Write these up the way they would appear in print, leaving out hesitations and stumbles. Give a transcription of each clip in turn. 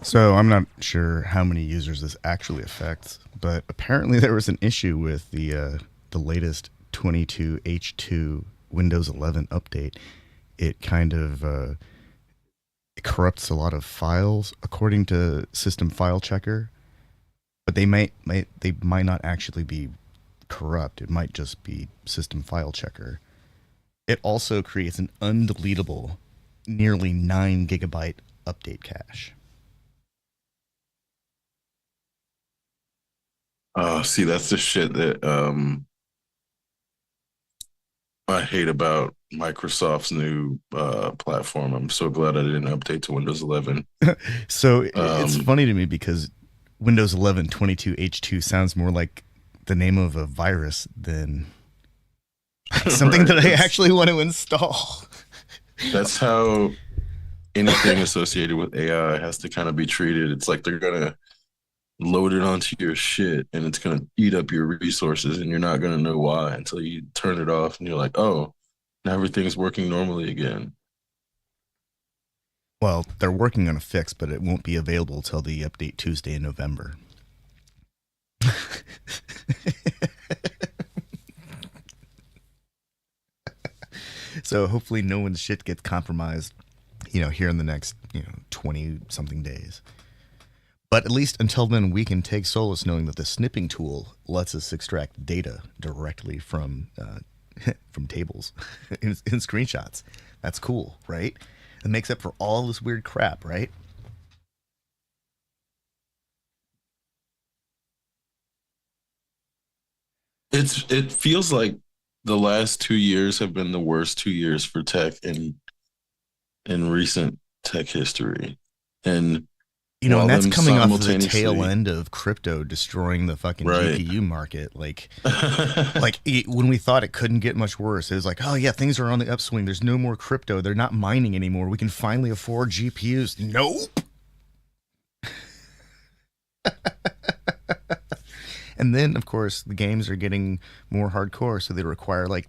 So I'm not sure how many users this actually affects, but apparently there was an issue with the latest 22H2 Windows 11 update. It kind of it corrupts a lot of files according to System File Checker, but they might not actually be corrupt. It might just be System File Checker. It also creates an undeletable, nearly 9 gigabyte update cache. See, that's the shit that I hate about Microsoft's new platform. I'm so glad I didn't update to Windows 11. So it's funny to me because Windows 11 22H2 sounds more like the name of a virus than something that I actually want to install. That's how anything associated with AI has to kind of be treated. It's like they're going to load it onto your shit and it's going to eat up your resources and you're not going to know why until you turn it off and you're like, oh, now everything's working normally again. Well, they're working on a fix, but it won't be available till the update Tuesday in November. So hopefully no one's shit gets compromised, here in the next, 20 something days. But at least until then, we can take solace knowing that the snipping tool lets us extract data directly from tables in screenshots. That's cool, right? It makes up for all this weird crap, right? It feels like the last 2 years have been the worst 2 years for tech in recent tech history. And and that's coming off of the tail end of crypto destroying the fucking right. GPU market. Like when we thought it couldn't get much worse, it was like, oh yeah, things are on the upswing. There's no more crypto. They're not mining anymore. We can finally afford GPUs. Nope. And then, of course, the games are getting more hardcore, so they require like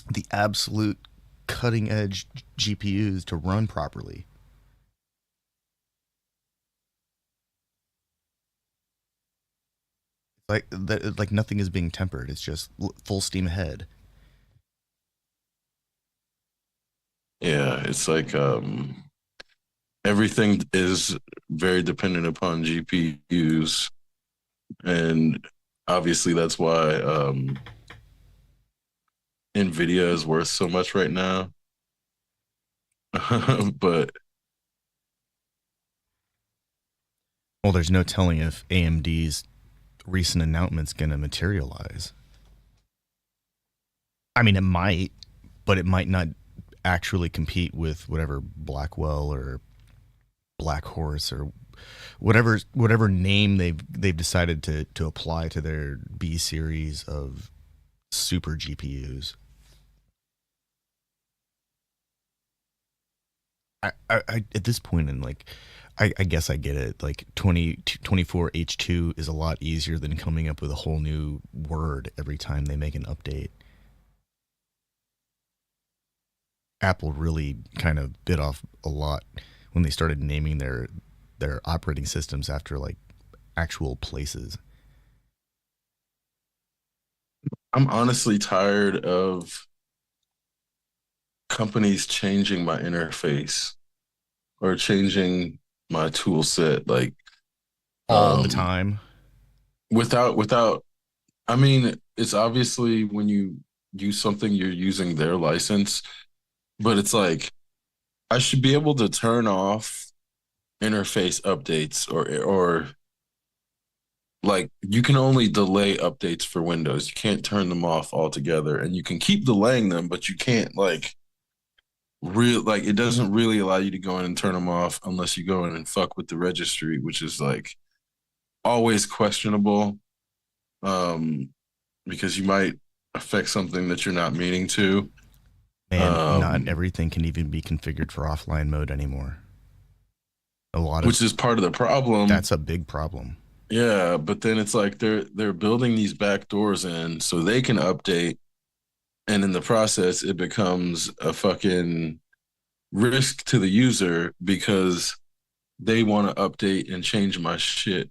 the absolute cutting edge GPUs to run properly. Like nothing is being tempered. It's just full steam ahead. Yeah, it's like everything is very dependent upon GPUs, and obviously that's why NVIDIA is worth so much right now. But well, there's no telling if AMD's recent announcement's going to materialize. I mean, it might, but it might not actually compete with whatever Blackwell or Black Horse or whatever name they've decided to apply to their B series of super GPUs. I at this point in I guess I get it. Like 24H2 is a lot easier than coming up with a whole new word every time they make an update. Apple really kind of bit off a lot when they started naming their operating systems after like actual places. I'm honestly tired of companies changing my interface or changing my tool set like all the time without I mean, it's obviously when you use something you're using their license, but it's like I should be able to turn off interface updates or like you can only delay updates for Windows. You can't turn them off altogether, and you can keep delaying them, but you can't like real like it doesn't really allow you to go in and turn them off unless you go in and fuck with the registry, which is like always questionable. Um, because you might affect something that you're not meaning to. And not Um, everything can even be configured for offline mode anymore. A lot of which is part of the problem. That's a big problem. Yeah, but then it's like they're building these back doors in so they can update, and in the process, it becomes a fucking risk to the user because they want to update and change my shit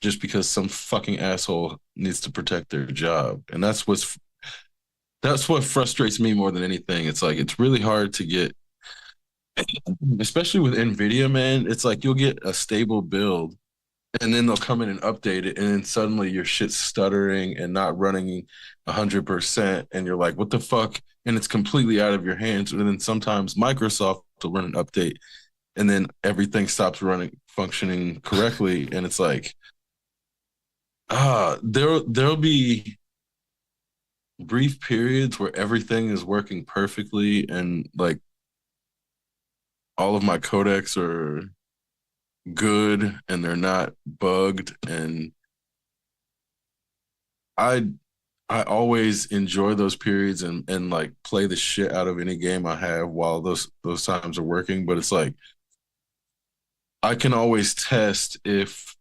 just because some fucking asshole needs to protect their job. And that's what frustrates me more than anything. It's like it's really hard to get, especially with Nvidia, man. It's like you'll get a stable build and then they'll come in and update it, and then suddenly your shit's stuttering and not running 100%, and you're like, "What the fuck?" And it's completely out of your hands. And then sometimes Microsoft will run an update, and then everything stops running, functioning correctly, and it's like, there'll be brief periods where everything is working perfectly, and like all of my codecs are good and they're not bugged, and I I always enjoy those periods and like play the shit out of any game I have while those times are working. But it's like I can always test if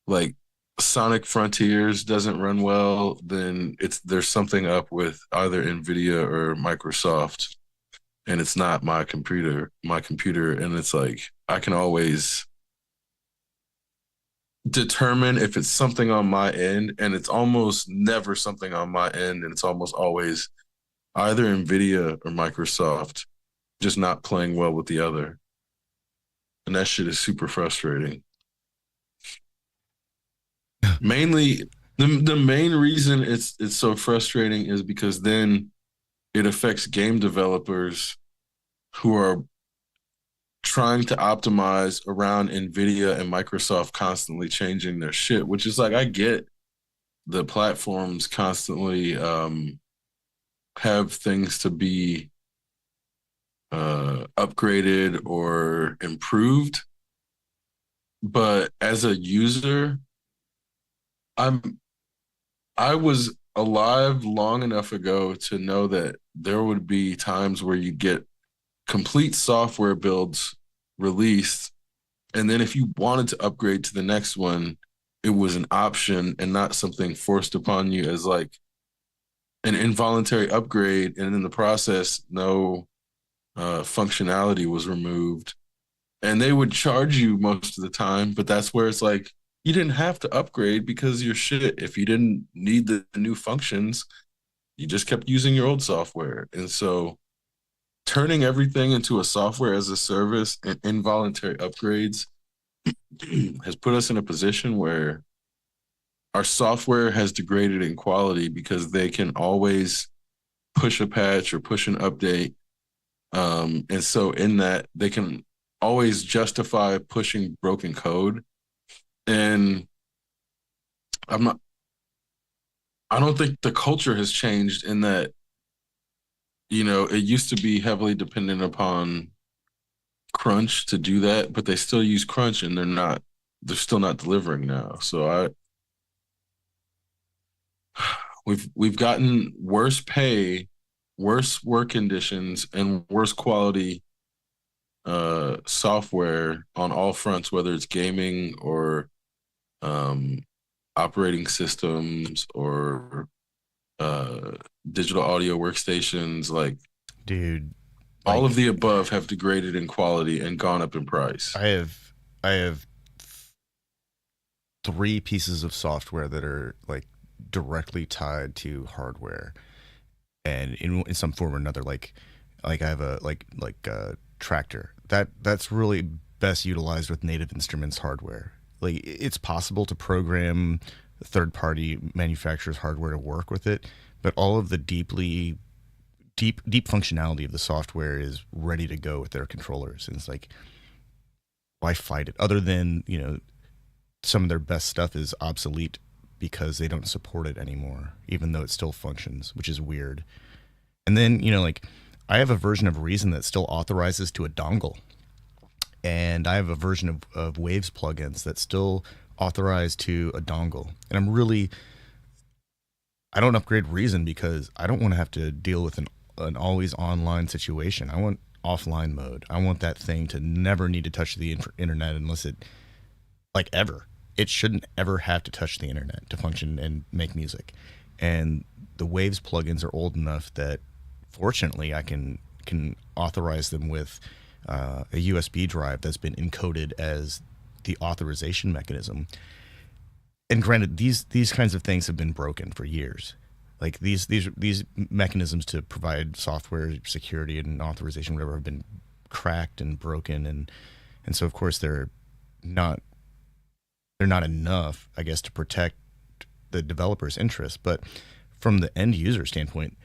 like Sonic Frontiers doesn't run well, then it's there's something up with either Nvidia or Microsoft, and it's not my computer, and it's like I can always determine if it's something on my end, and it's almost never something on my end, and it's almost always either Nvidia or Microsoft just not playing well with the other. And that shit is super frustrating. Mainly the main reason it's so frustrating is because then it affects game developers who are trying to optimize around Nvidia and Microsoft constantly changing their shit, which is like I get the platforms constantly have things to be upgraded or improved. But as a user, I'm I was alive long enough ago to know that there would be times where you get complete software builds released, and then if you wanted to upgrade to the next one, it was an option and not something forced upon you as like an involuntary upgrade, and in the process, no functionality was removed, and they would charge you most of the time. But that's where it's like you didn't have to upgrade because you're shit. If you didn't need the new functions, you just kept using your old software. And so turning everything into a software as a service and involuntary upgrades has put us in a position where our software has degraded in quality because they can always push a patch or push an update. And so in that, they can always justify pushing broken code. And I'm not, I don't think the culture has changed in that, it used to be heavily dependent upon crunch to do that, but they still use crunch and they're still not delivering now. So we've gotten worse pay, worse work conditions, and worse quality software on all fronts, whether it's gaming or um, operating systems or uh, digital audio workstations. Like Dude, all of like the above have degraded in quality and gone up in price. I have three pieces of software that are like directly tied to hardware and in some form or another, like I have a like a tractor that's really best utilized with Native Instruments hardware. Like it's possible to program third party manufacturers hardware to work with it, but all of the deeply deep functionality of the software is ready to go with their controllers, and it's like, why fight it? Other than, some of their best stuff is obsolete because they don't support it anymore, even though it still functions, which is weird. And then, like, I have a version of Reason that still authorizes to a dongle, and I have a version of Waves plugins that still authorize to a dongle. And I don't upgrade Reason because I don't want to have to deal with an always online situation. I want offline mode. I want that thing to never need to touch the internet unless it, like, ever. It shouldn't ever have to touch the internet to function and make music. And the Waves plugins are old enough that, fortunately, I can authorize them with a USB drive that's been encoded as the authorization mechanism. And granted, these kinds of things have been broken for years. Like, these mechanisms to provide software security and authorization, whatever, have been cracked and broken, and so of course they're not enough, I guess, to protect the developer's interests. But from the end user standpoint,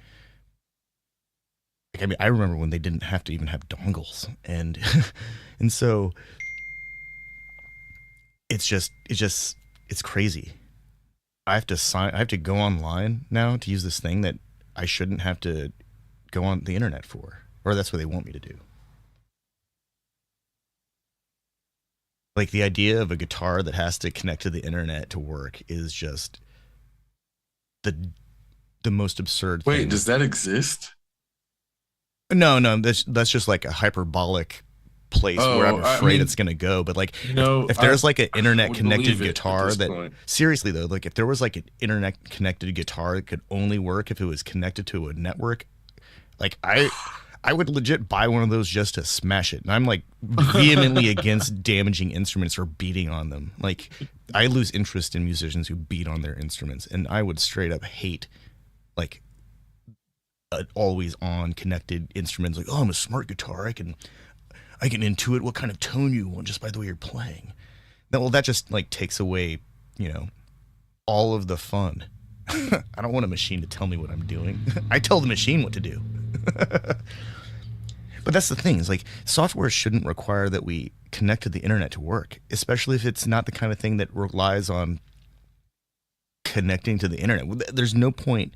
like, I mean, I remember when they didn't have to even have dongles, and and so it's crazy. I have to go online now to use this thing that I shouldn't have to go on the internet for, or that's what they want me to do. Like, the idea of a guitar that has to connect to the internet to work is just the the most absurd Wait, thing. does that exist? No, that's just like a hyperbolic place where I'm Oh, I afraid mean, it's gonna go. But like, you if know, if I there's like an internet would connected believe it at guitar this that, point. seriously though, like, if there was like an internet connected guitar that could only work if it was connected to a network, like, I would legit buy one of those just to smash it. And I'm like vehemently against damaging instruments or beating on them. Like, I lose interest in musicians who beat on their instruments, and I would straight up hate, like, always on connected instruments. Like, oh, I'm a smart guitar. I can intuit what kind of tone you want just by the way you're playing. Well, that just, like, takes away, all of the fun. I don't want a machine to tell me what I'm doing. I tell the machine what to do. But that's the thing, is like, software shouldn't require that we connect to the internet to work, especially if it's not the kind of thing that relies on connecting to the internet. There's no point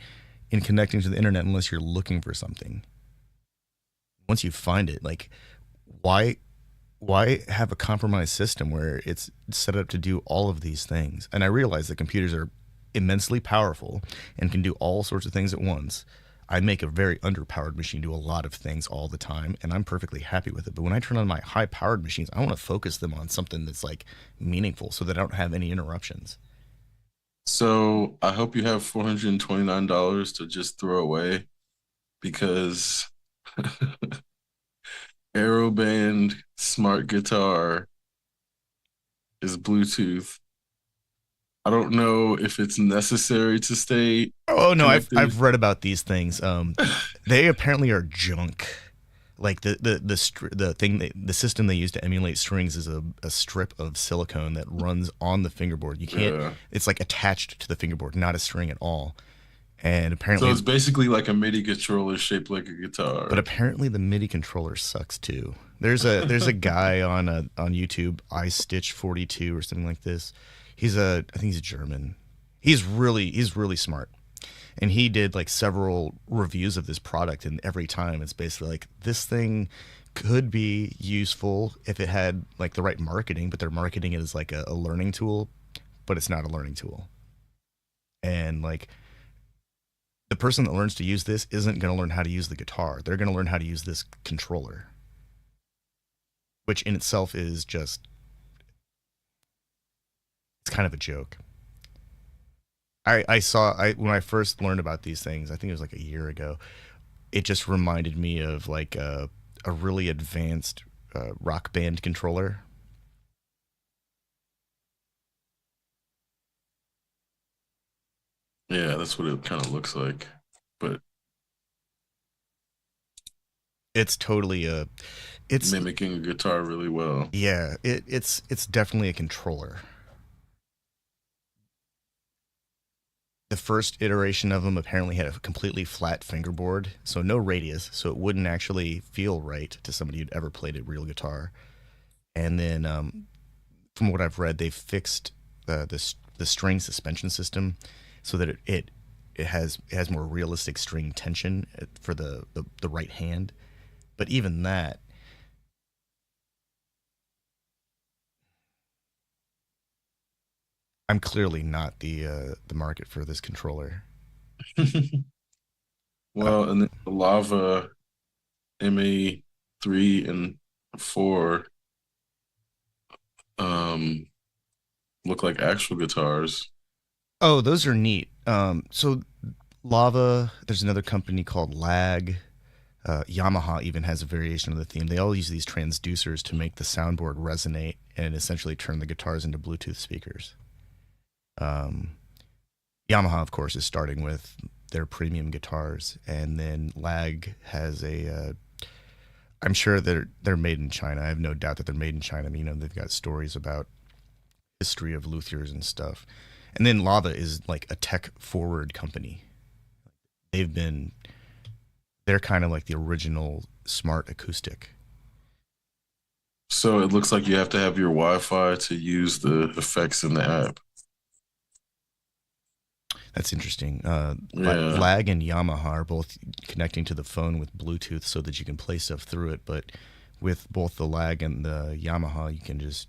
in connecting to the internet unless you're looking for something. Once you find it, like, why have a compromised system where it's set up to do all of these things? And I realize that computers are immensely powerful and can do all sorts of things at once. I make a very underpowered machine do a lot of things all the time, and I'm perfectly happy with it. But when I turn on my high-powered machines, I want to focus them on something that's, like, meaningful, so that I don't have any interruptions. So I hope you have $429 to just throw away because Aeroband Smart Guitar is Bluetooth. I don't know if it's necessary to stay Oh no, connected. I've read about these things. They apparently are junk. Like, the system they use to emulate strings is a strip of silicone that runs on the fingerboard. You can't. Yeah. It's like attached to the fingerboard, not a string at all. And So apparently, it's basically like a MIDI controller shaped like a but guitar. apparently the MIDI controller sucks too. There's a guy on YouTube, iStitch42 or something like this. I think he's German. He's really smart. And he did like several reviews of this product, and every time it's basically like, this thing could be useful if it had like the right marketing, but they're marketing it as like a learning tool, but it's not a learning tool. And like, the person that learns to use this isn't going to learn how to use the guitar. They're going to learn how to use this controller, which in itself is just, it's kind of a joke. When I first learned about these things, I think it was like a year ago. It just reminded me of like a really advanced rock band controller. Yeah, that's what it kind of looks like. But It's totally it's mimicking a guitar really well. yeah, it's definitely a controller. the first iteration of them apparently had a completely flat fingerboard, so no radius, so it wouldn't actually feel right to somebody who'd ever played a real guitar. And then, from what I've read, they've fixed the string suspension system so that it has more realistic string tension for the right hand. But even that, I'm clearly not the market for this controller. Uh, Well, and then the Lava MA3 and 4 um look like actual guitars. oh, those are neat. So Lava, there's another company called Lag. Yamaha even has a variation of the theme. They all use these transducers to make the soundboard resonate and essentially turn the guitars into Bluetooth speakers. Um, Yamaha, of course, is starting with their premium guitars, and then Lag has a. I'm sure they're made in China. I have no doubt that they're made in China. I mean, they've got stories about history of luthiers and stuff. And then Lava is like a tech forward company. They've been they're kind of like the original smart acoustic. So it looks like you have to have your Wi-Fi to use the effects in the app. That's interesting. Yeah. Lag and Yamaha are both connecting to the phone with Bluetooth so that you can play stuff through it. But with both the Lag and the Yamaha, you can just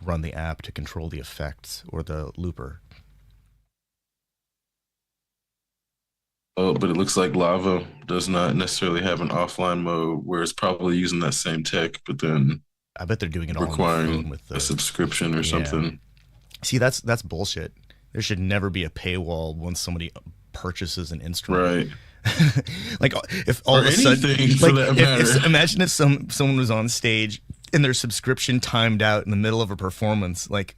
run the app to control the effects or the looper. Oh, but it looks like Lava does not necessarily have an offline mode where it's probably using that same tech, but then I bet they're doing it all on the phone requiring with a the subscription or yeah. something. See, that's bullshit. There should never be a paywall once somebody purchases an instrument. Right. Like if all Or of a sudden, anything for like that matter. if imagine if someone was on stage and their subscription timed out in the middle of a performance, like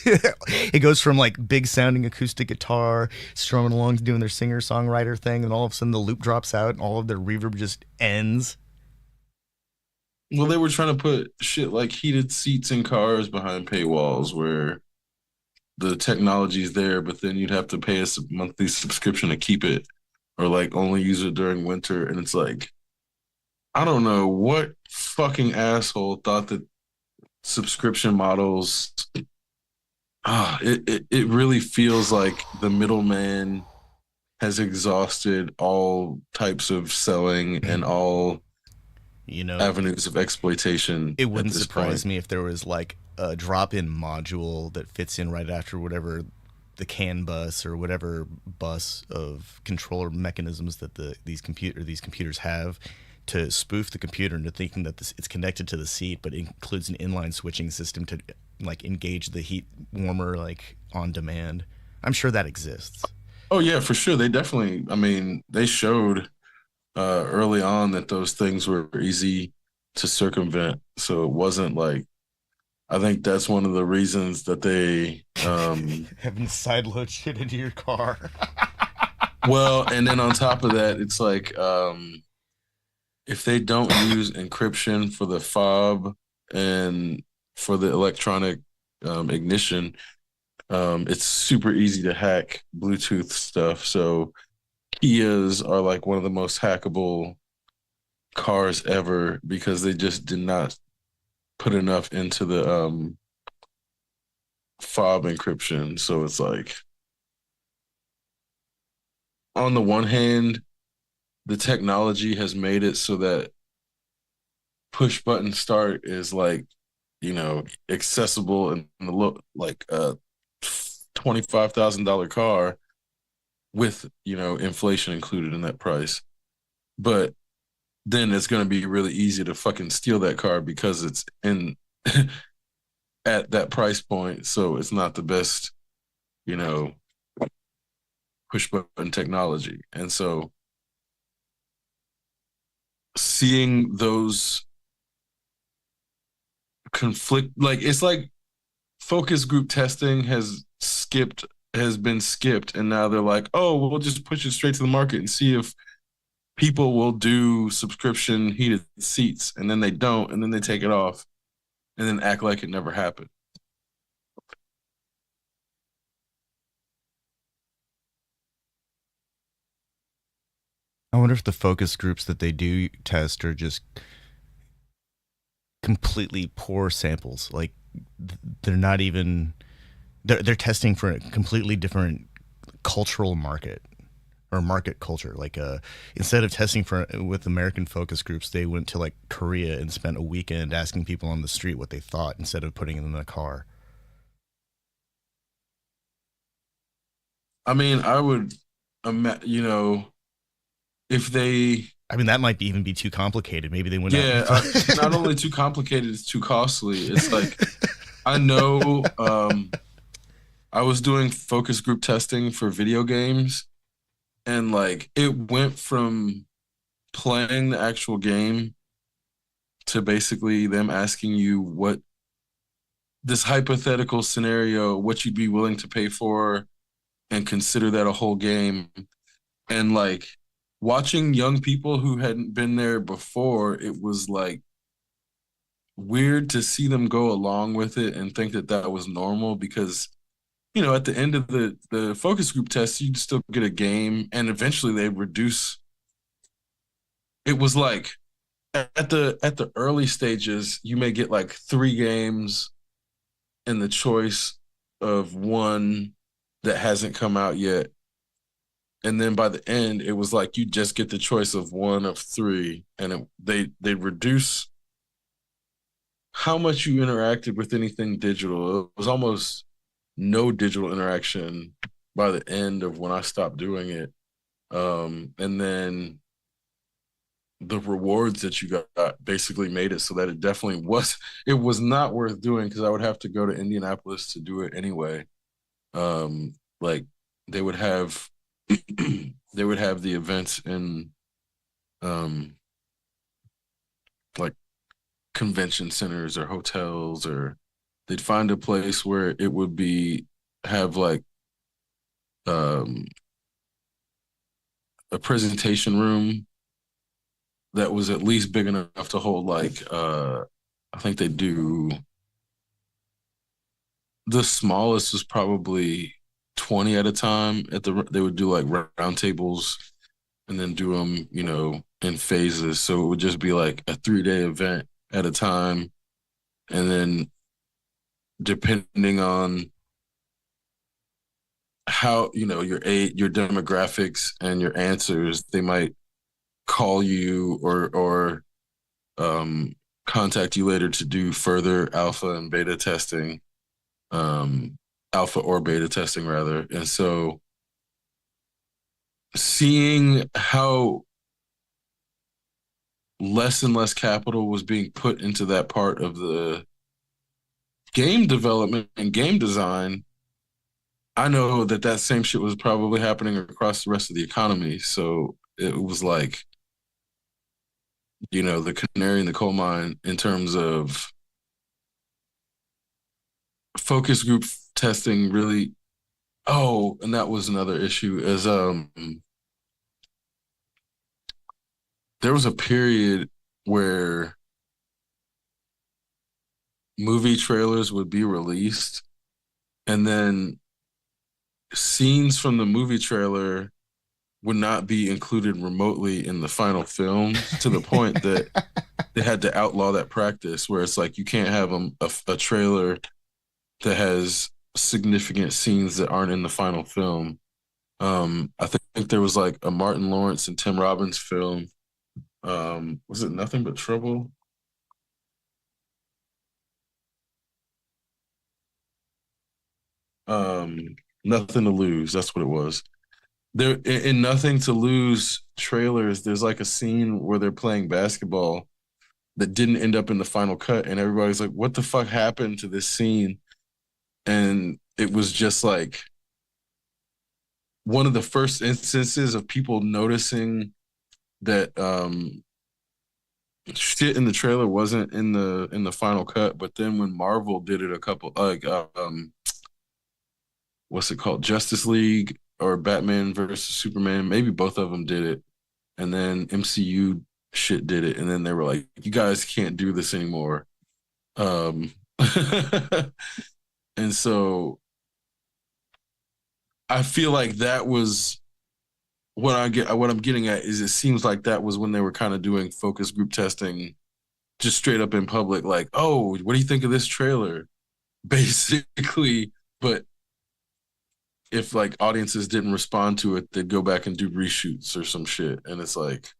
it goes from like big sounding acoustic guitar strumming along doing their singer songwriter thing, and all of a sudden the loop drops out and all of their reverb just ends. Well, they were trying to put shit like heated seats in cars behind paywalls where the technology's there, but then you'd have to pay a monthly subscription to keep it or like only use it during winter. And it's like, I don't know what fucking asshole thought that subscription models, it really feels like the middleman has exhausted all types of selling and all You know, avenues of exploitation it at wouldn't this point. surprise me if there was like a drop-in module that fits in right after whatever the CAN bus or whatever bus of controller mechanisms that these computers have to spoof the computer into thinking that it's connected to the seat, but it includes an inline switching system to like engage the heat warmer like on demand. I'm sure that exists. Oh yeah, for sure. They definitely. I mean, they showed early on that those things were easy to circumvent. So it wasn't like I think that's one of the reasons that they Having sideload shit into your car. well, and then on top of that, it's like if they don't use encryption for the fob and for the electronic ignition, it's super easy to hack Bluetooth stuff. So Kias are like one of the most hackable cars ever because they just did not put enough into the fob encryption. So it's like on the one hand, the technology has made it so that push button start is like, accessible in the look like a $25,000 car with, inflation included in that price. But then it's going to be really easy to fucking steal that car because it's in at that price point. So it's not the best, you know, push button technology. And so seeing those conflict, like it's like focus group testing has been skipped. And now they're like, oh, we'll just push it straight to the market and see if people will do subscription heated seats. And then they don't. And then they take it off and then act like it never happened. I wonder if the focus groups that they do test are just completely poor samples. Like they're not even they're testing for a completely different cultural market or market culture. Like instead of testing for with American focus groups, they went to like Korea and spent a weekend asking people on the street what they thought instead of putting them in a car. I mean, I would, if they, I mean, that might be even be too complicated. Maybe they went out. yeah, not only too complicated, it's too costly. It's like I know, I was doing focus group testing for video games, and like it went from playing the actual game to basically them asking you what this hypothetical scenario, what you'd be willing to pay for, and consider that a whole game. And like watching young people who hadn't been there before, it was like weird to see them go along with it and think that that was normal because at the end of the focus group test, you'd still get a game, and eventually they reduce. It was like at the early stages, you may get like 3 games in the choice of one that hasn't come out yet. And then by the end, it was like you just get the choice of one of 3, and they reduce how much you interacted with anything digital. It was almost no digital interaction by the end of when I stopped doing it. And then the rewards that you got basically made it so that it was not worth doing because I would have to go to Indianapolis to do it anyway. Like they would have they would have the events in um like convention centers or hotels, or they'd find a place where it would be have like um a presentation room that was at least big enough to hold like I think they do the smallest was probably 20 at a time. They would do like round tables and then do them, in phases. So it would just be like a 3-day event at a time. And then depending on how, your age, your demographics and your answers, they might call you or um, contact you later to do further alpha and beta testing, alpha or beta testing rather. And so seeing how less and less capital was being put into that part of the game development and game design, I know that that same shit was probably happening across the rest of the economy. So it was like, the canary in the coal mine in terms of focus group testing really. Oh, and that was another issue is there was a period where movie trailers would be released and then scenes from the movie trailer would not be included remotely in the final film, to the point that they had to outlaw that practice where it's like you can't have a trailer that has significant scenes that aren't in the final film. I think there was like a Martin Lawrence and Tim Robbins film. Was it Nothing But Trouble? Nothing to Lose. That's what it was. There in Nothing to Lose trailers, there's like a scene where they're playing basketball that didn't end up in the final cut, and everybody's like, "What the fuck happened to this scene?" And it was just like one of the first instances of people noticing that shit in the trailer wasn't in the final cut. But then when Marvel did it a couple like what's it called, Justice League or Batman versus Superman, maybe both of them did it, and then MCU shit did it, and then they were like, you guys can't do this anymore. um and so I feel like that was what I'm getting at is it seems like that was when they were kind of doing focus group testing just straight up in public, like, oh, what do you think of this trailer? Basically, but if like audiences didn't respond to it, they'd go back and do reshoots or some shit. And it's like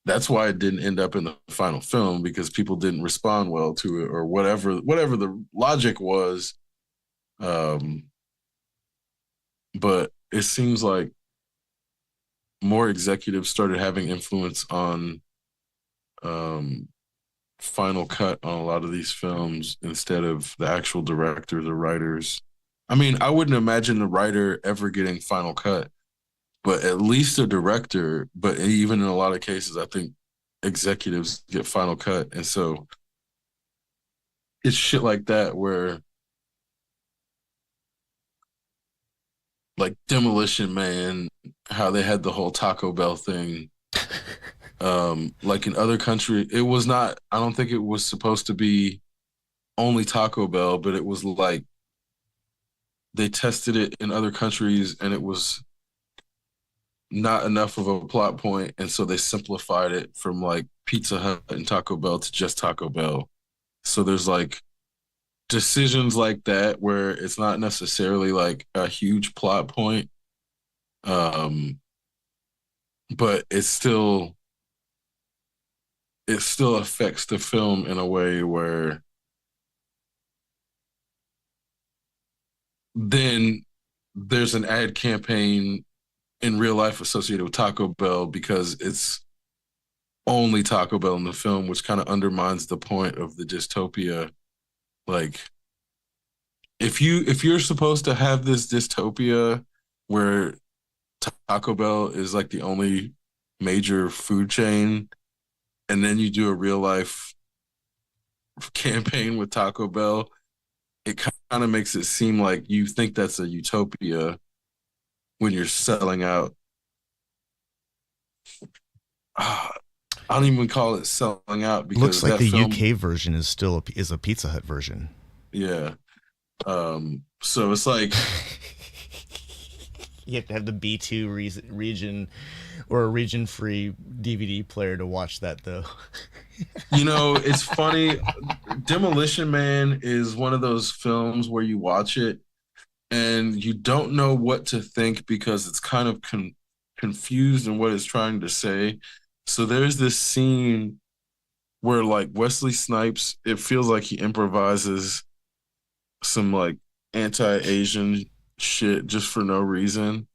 that's why it didn't end up in the final film because people didn't respond well to it or whatever the logic was. Um, but it seems like more executives started having influence on um, final cut on a lot of these films instead of the actual directors or writers. I mean, I wouldn't imagine the writer ever getting final cut, but at least a director. But even in a lot of cases, I think executives get final cut. And so it's shit like that where like Demolition Man, how they had the whole Taco Bell thing. Like in other countries, it was not, I don't think it was supposed to be only Taco Bell, but it was like they tested it in other countries and it was not enough of a plot point, and so they simplified it from like Pizza Hut and Taco Bell to just Taco Bell. So there's like decisions like that where it's not necessarily like a huge plot point, um, but it still affects the film in a way where then there's an ad campaign in real life associated with Taco Bell because it's only Taco Bell in the film, which kind of undermines the point of the dystopia. Like if you're supposed to have this dystopia where Taco Bell is like the only major food chain, and then you do a real life campaign with Taco Bell, it kind of makes it seem like you think that's a utopia when you're selling out. I don't even call it selling out Looks because like that the film, UK version is still is a Pizza Hut version. yeah. So it's like You have to have the B2 region or a region free DVD player to watch that, though. it's funny. Demolition Man is one of those films where you watch it and you don't know what to think because it's kind of confused in what it's trying to say. So there's this scene where like Wesley Snipes, it feels like he improvises some like anti-Asian shit just for no reason.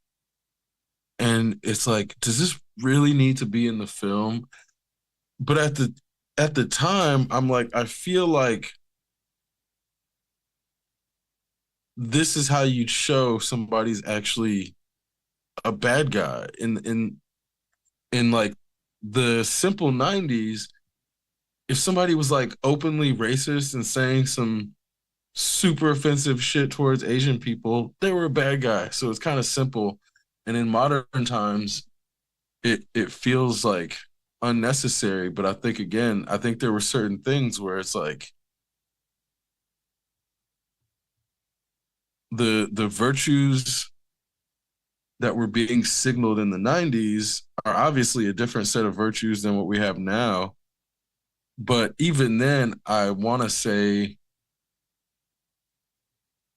And it's like, does this really need to be in the film? But at the time, I'm like, I feel like this is how you'd show somebody's actually a bad guy in like the simple 90s. If somebody was like openly racist and saying some super offensive shit towards Asian people, they were a bad guy. So it's kind of simple. And in modern times, it feels like unnecessary. But I think there were certain things where it's like the virtues that were being signaled in the 90s are obviously a different set of virtues than what we have now. But even then, I want to say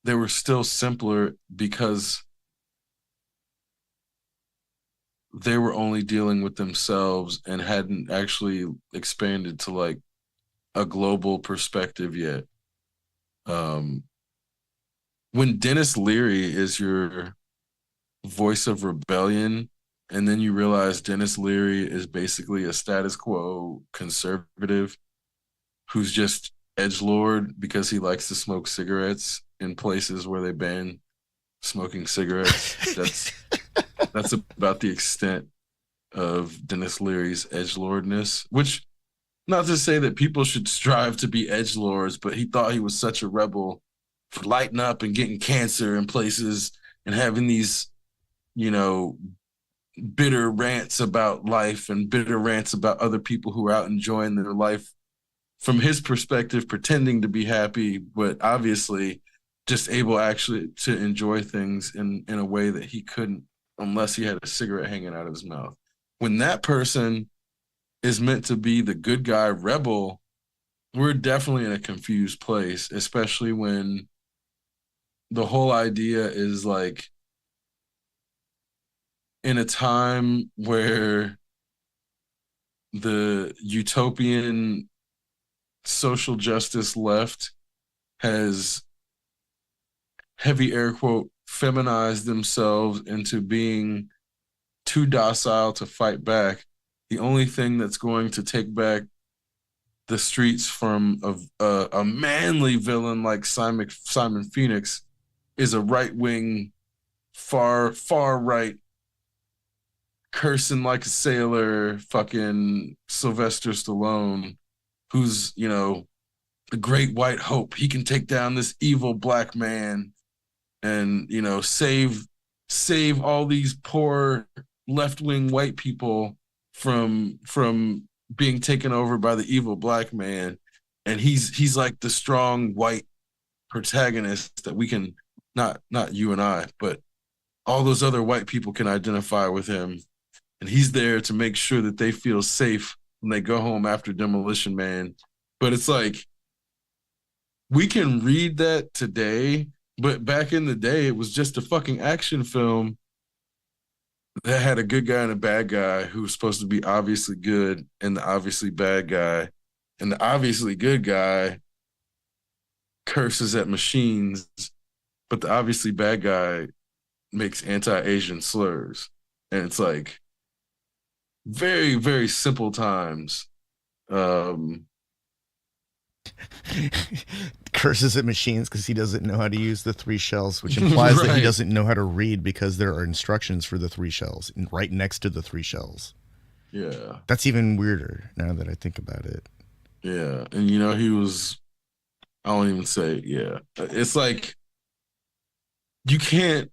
they were still simpler because they were only dealing with themselves and hadn't actually expanded to like a global perspective yet. Um, when Dennis Leary is your voice of rebellion, and then you realize Dennis Leary is basically a status quo conservative who's just edge lord because he likes to smoke cigarettes in places where they ban smoking cigarettes. That's about the extent of Dennis Leary's edge lordness. Which, not to say that people should strive to be edge lords, but he thought he was such a rebel for lighting up and getting cancer in places and having these, you know, bitter rants about life and bitter rants about other people who are out enjoying their life from his perspective, pretending to be happy, but obviously just able actually to enjoy things in a way that he couldn't. unless he had a cigarette hanging out of his mouth. When that person is meant to be the good guy rebel, we're definitely in a confused place, especially when the whole idea is like in a time where the utopian social justice left has heavy air quote feminized themselves into being too docile to fight back. The only thing that's going to take back the streets from a manly villain like Simon Phoenix is a right wing, far right, cursing like a sailor, fucking Sylvester Stallone, who's the great white hope. He can take down this evil black man and save all these poor left wing white people from being taken over by the evil black man. And he's like the strong white protagonist that we can not you and I, but all those other white people can identify with him. And he's there to make sure that they feel safe when they go home after Demolition Man. But it's like we can read that today, but back in the day, it was just a fucking action film that had a good guy and a bad guy who was supposed to be obviously good and the obviously bad guy. And the obviously good guy curses at machines, but the obviously bad guy makes anti-Asian slurs. And it's like very, very simple times. Curses at machines because he doesn't know how to use the three shells, which implies that he Right. doesn't know how to read because there are instructions for the three shells right next to the three shells. Yeah. That's even weirder now that I think about it. Yeah. And he was, I won't even say, yeah. It's like you can't,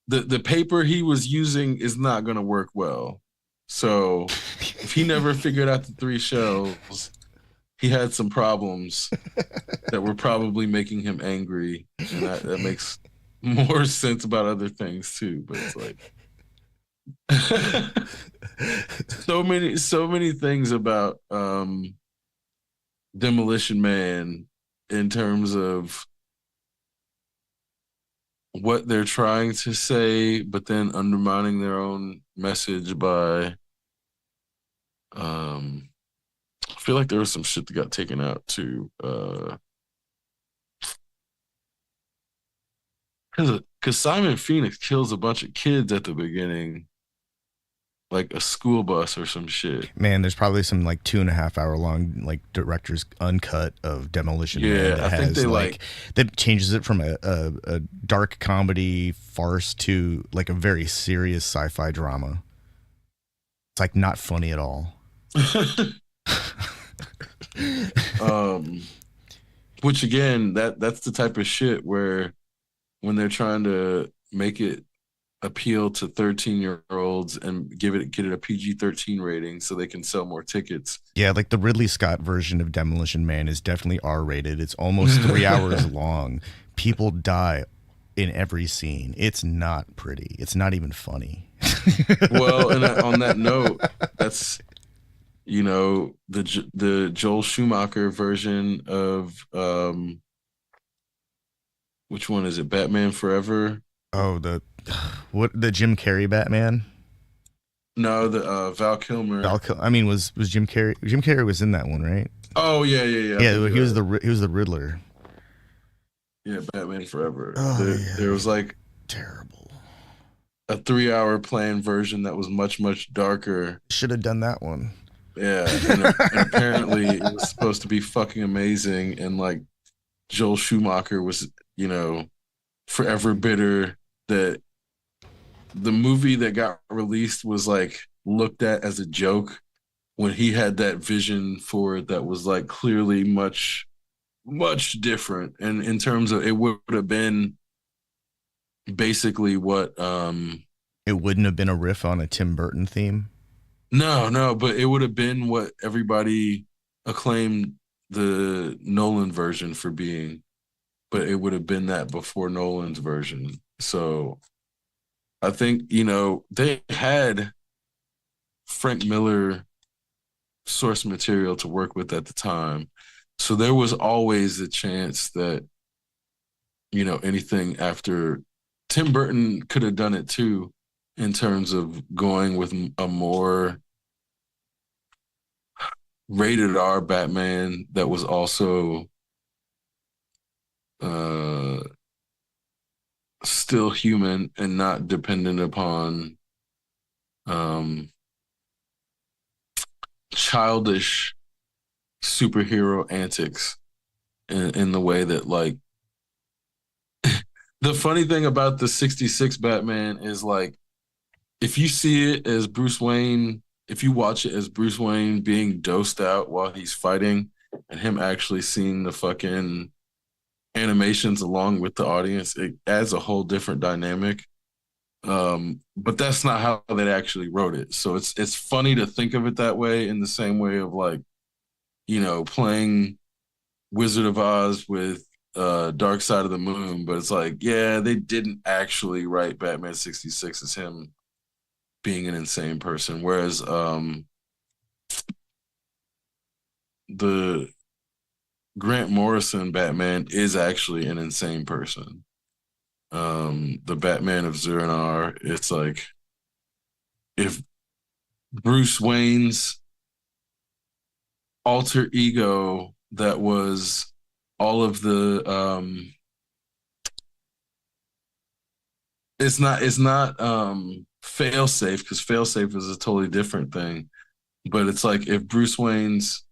the paper he was using is not going to work well. So if he never figured out the three shells, he had some problems that were probably making him angry. And that makes more sense about other things too. But it's like so many things about Demolition Man in terms of what they're trying to say, but then undermining their own message by I feel like there was some shit that got taken out too. Because Simon Phoenix kills a bunch of kids at the beginning, like a school bus or some shit. Man, there's probably some like 2.5 hour long like director's uncut of Demolition Man Yeah, that I think has they like that changes it from a dark comedy farce to like a very serious sci-fi drama. It's like not funny at all. um, which again, that's the type of shit where when they're trying to make it appeal to 13-year-olds and get it a PG-13 rating so they can sell more tickets. Yeah, like the Ridley Scott version of Demolition Man is definitely R-rated. It's almost 3 hours long. People die in every scene. It's not pretty. It's not even funny. Well, and on that note, that's the Joel Schumacher version of which one is it? Batman Forever? Oh, the Jim Carrey Batman? No, the Val Kilmer. I mean, was Jim Carrey? Jim Carrey was in that one, right? Oh yeah. I Yeah, think he was right. the Riddler. Yeah, Batman Forever. Oh There yeah, was like terrible. a 3 hour planned version that was much darker. Should have done that one. Yeah, and apparently it was supposed to be fucking amazing, and like Joel Schumacher was, forever bitter that the movie that got released was like looked at as a joke when he had that vision for it that was like clearly much different. And in terms of it would have been basically what It wouldn't have been a riff on a Tim Burton theme. no, but it would have been what everybody acclaimed the Nolan version for being, but it would have been that before Nolan's version. So I think, they had Frank Miller source material to work with at the time. So there was always a chance that, anything after Tim Burton could have done it too, in terms of going with a more rated R Batman that was also uh, still human and not dependent upon um, childish superhero antics in the way that, like, the funny thing about the 66 Batman is, like, if you see it as Bruce Wayne, if you watch it as Bruce Wayne being dosed out while he's fighting and him actually seeing the fucking animations along with the audience, it adds a whole different dynamic. But that's not how they actually wrote it. So it's funny to think of it that way, in the same way of, like, playing Wizard of Oz with Dark Side of the Moon, but it's like, yeah, they didn't actually write Batman 66 as him being an insane person. Whereas the Grant Morrison Batman is actually an insane person. The Batman of Zur-En-Arrh, it's like, if Bruce Wayne's alter ego that was all of the it's not fail safe, because fail safe is a totally different thing. But it's like, if Bruce Wayne's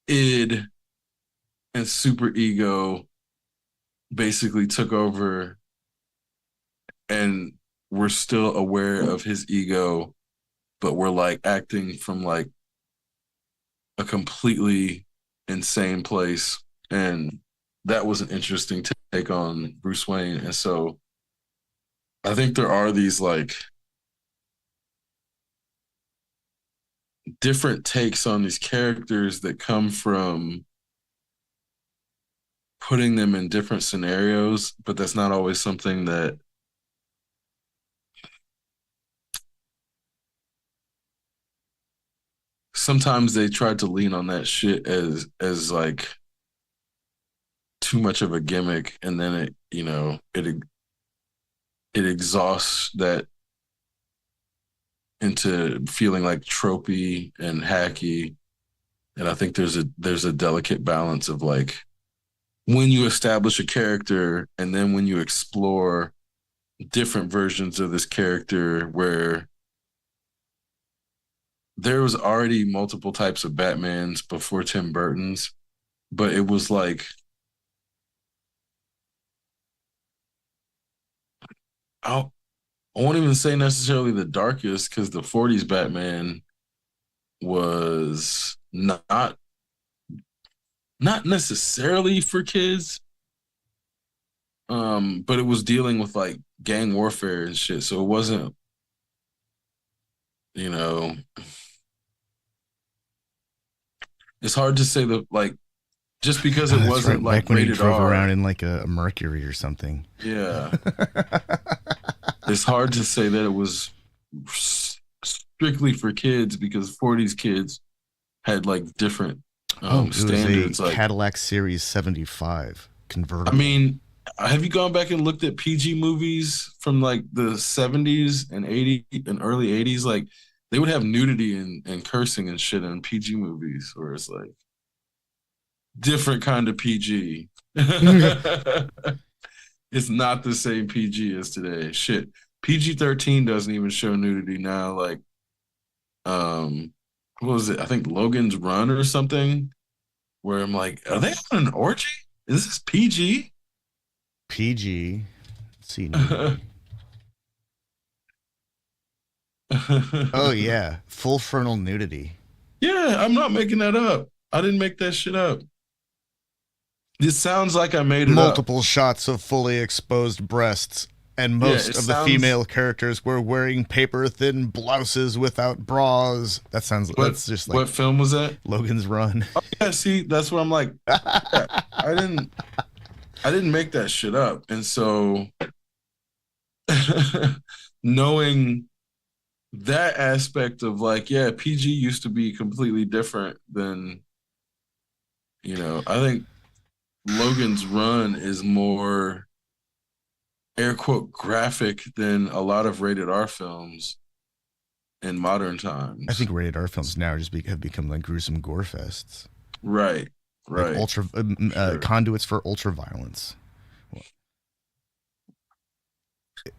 id and super ego basically took over, and we're still aware of his ego, but we're, like, acting from, like, a completely insane place. And that was an interesting take on Bruce Wayne. And so I think there are these, like, different takes on these characters that come from putting them in different scenarios, but that's not always something that sometimes they tried to lean on that shit as like too much of a gimmick, and then it exhausts that into feeling like tropey and hacky. And I think there's a delicate balance of, like, when you establish a character and then when you explore different versions of this character, where there was already multiple types of Batmans before Tim Burton's, but it was like, I won't even say necessarily the darkest, because the 40s Batman was not necessarily for kids, but it was dealing with, like, gang warfare and shit. So it wasn't, you know, it's hard to say that, like, just because Oh, it that's right. wasn't, like, Back when he rated drove around R. in like a Mercury or something. Yeah, it's hard to say that it was strictly for kids, because 40s kids had, like, different Oh, it was a standards. Like, Cadillac Series 75 I convertible. mean, have you gone back and looked at PG movies from, like, the 70s and 80s and early 80s? Like, they would have nudity and cursing and shit in PG movies, where it's like different kind of PG. It's not the same PG as today. Shit. PG-13 doesn't even show nudity now. Like, um, what was it? I think Logan's Run or something, where I'm like, are they on an orgy? Is this PG? PG. Let's see nudity. Oh yeah, full frontal nudity. Yeah, I'm not making that up. I didn't make that shit up. This sounds like I made it up. Multiple shots of fully exposed breasts, and Yeah, most it of the sounds. female characters were wearing paper thin blouses without bras. What That's just like what film was that? Logan's Run. Yeah, see, that's what I'm like. Yeah, I didn't make that shit up. And so knowing that aspect of like, yeah, PG used to be completely different than, I think Logan's Run is more air quote graphic than a lot of rated R films in modern I think times. rated R films now have become like gruesome gore fests, Right, like right, sure. conduits for ultra violence.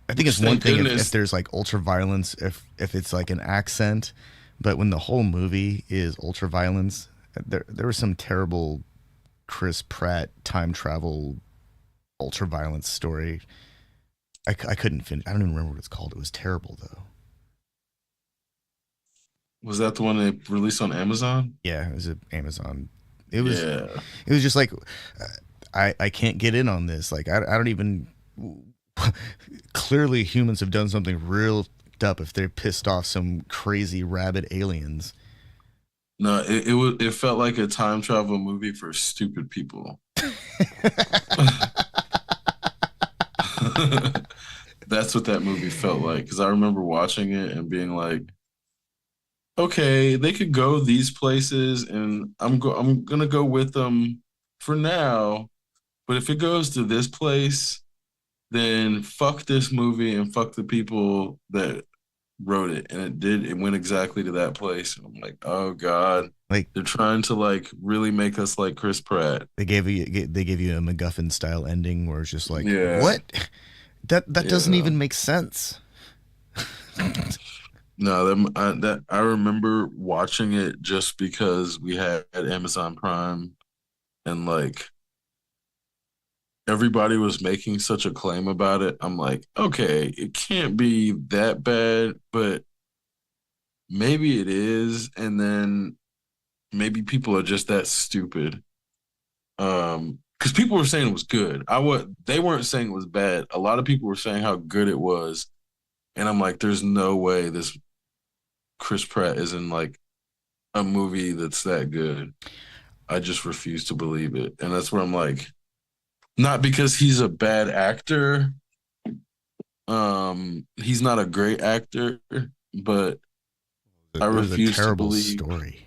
I think it's Which one thank thing if goodness, there's like ultra violence, if it's like an accent, but when the whole movie is ultra violence, there was some terrible Chris Pratt time travel ultra violence story. I couldn't finish. I don't even remember what it's called. It was terrible though. was that the one they released on Amazon? Yeah, it was at Amazon. It was Yeah. it was just like I can't get in on this. Like I don't even. Clearly, humans have done something real up if they're pissed off some crazy rabid aliens. No, it felt like a time travel movie for stupid people. That's what that movie felt like. Because I remember watching it and being like, okay, they could go these places, and I'm gonna go with them for now. But if it goes to this place, then fuck this movie and fuck the people that wrote it. And it did. It went exactly to that place. And I'm like, oh god, Like they're trying to like really make us like Chris Pratt. they gave you a MacGuffin style ending where it's just like Yeah, what that doesn't yeah. even make sense. No, that I remember watching it just because we had Amazon Prime and like everybody was making such a claim about it. I'm like, okay, it can't be that bad, but maybe it is. And then maybe people are just that stupid. Because people were saying it was good. They weren't saying it was bad. A lot of people were saying how good it was. And I'm like, there's no way this Chris Pratt is in like a movie that's that good. I just refuse to believe it. And that's where I'm like, not because he's a bad actor. He's not a great actor, but I It was a refuse to terrible believe. story.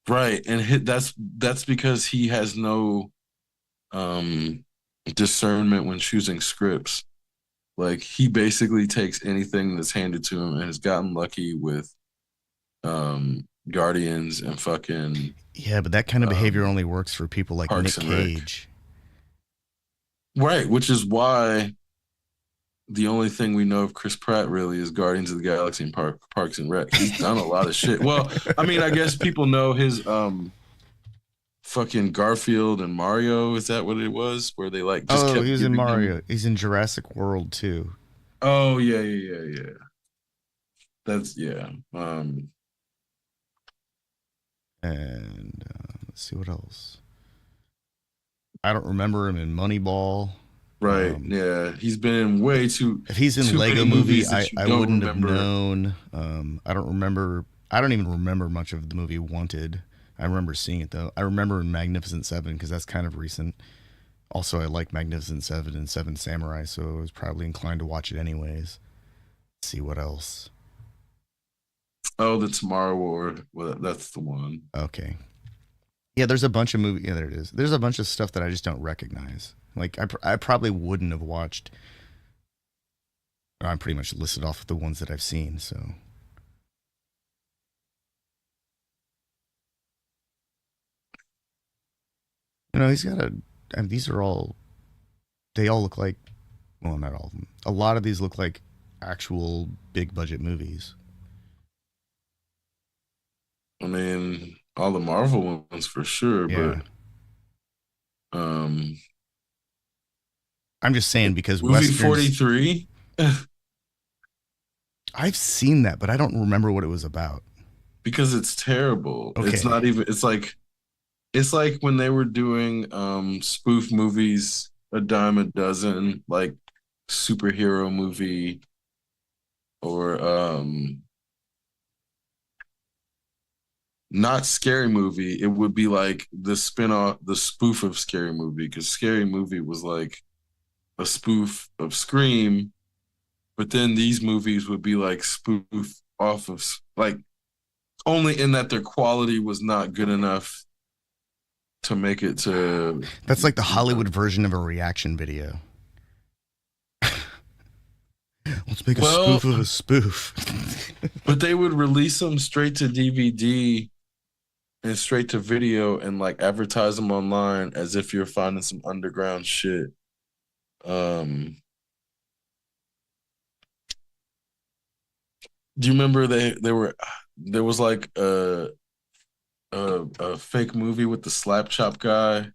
Right, and that's because he has no um discernment when choosing scripts. Like he basically takes anything that's handed to him and has gotten lucky with Guardians and fucking Yeah, but that kind of behavior um only works for people like Parks Nick and Rec. Cage. Right, which is why the only thing we know of Chris Pratt really is Guardians of the Galaxy and Parks and Rec. He's done a lot of shit. Well, I mean, I guess people know his fucking Garfield and Mario. Is that what it was? Where they like just Oh, he kept was in giving him. Mario. He's in Jurassic World too. Oh yeah, yeah, yeah, yeah. That's yeah. And let's see what else. I don't remember him in Moneyball. Right. Um, Yeah. He's been in way if he's in too many Lego Movie, movies that you I don't wouldn't have remember. known. I don't remember. I don't even remember much of the movie Wanted. I remember seeing it though. I remember Magnificent Seven because that's kind of recent. Also, I like Magnificent Seven and Seven Samurai, so I was probably inclined to watch it anyways. Let's see what else. Oh, the Tomorrow War. Well, that's the one. Okay. Yeah, there's a bunch of movie. Yeah, there it is. There's a bunch of stuff that I just don't recognize. Like I probably wouldn't have watched. I'm pretty much listed off the ones that I've seen. So he's got a. I mean, these are all. They all look like. Well, not all of them. A lot of these look like actual big budget movies. I mean, all the Marvel ones for sure, but Yeah, um, I'm just saying because movie westerns. 43 I've seen that, but I don't remember what it was about. because it's terrible. It's Okay. not even. It's like when they were doing spoof movies a dime a dozen, like superhero movie or not scary movie. It would be like the spin-off, the spoof of scary movie, because scary movie was like a spoof of Scream, but then these movies would be like spoof off of like only in that their quality was not good enough to make it to That's like the you know Hollywood version of a reaction video. Let's make a well spoof of a spoof. but they would release them straight to DVD and straight to video and like advertise them online as if you're finding some underground shit. um do you remember they were there was like a fake movie with the slap chop guy,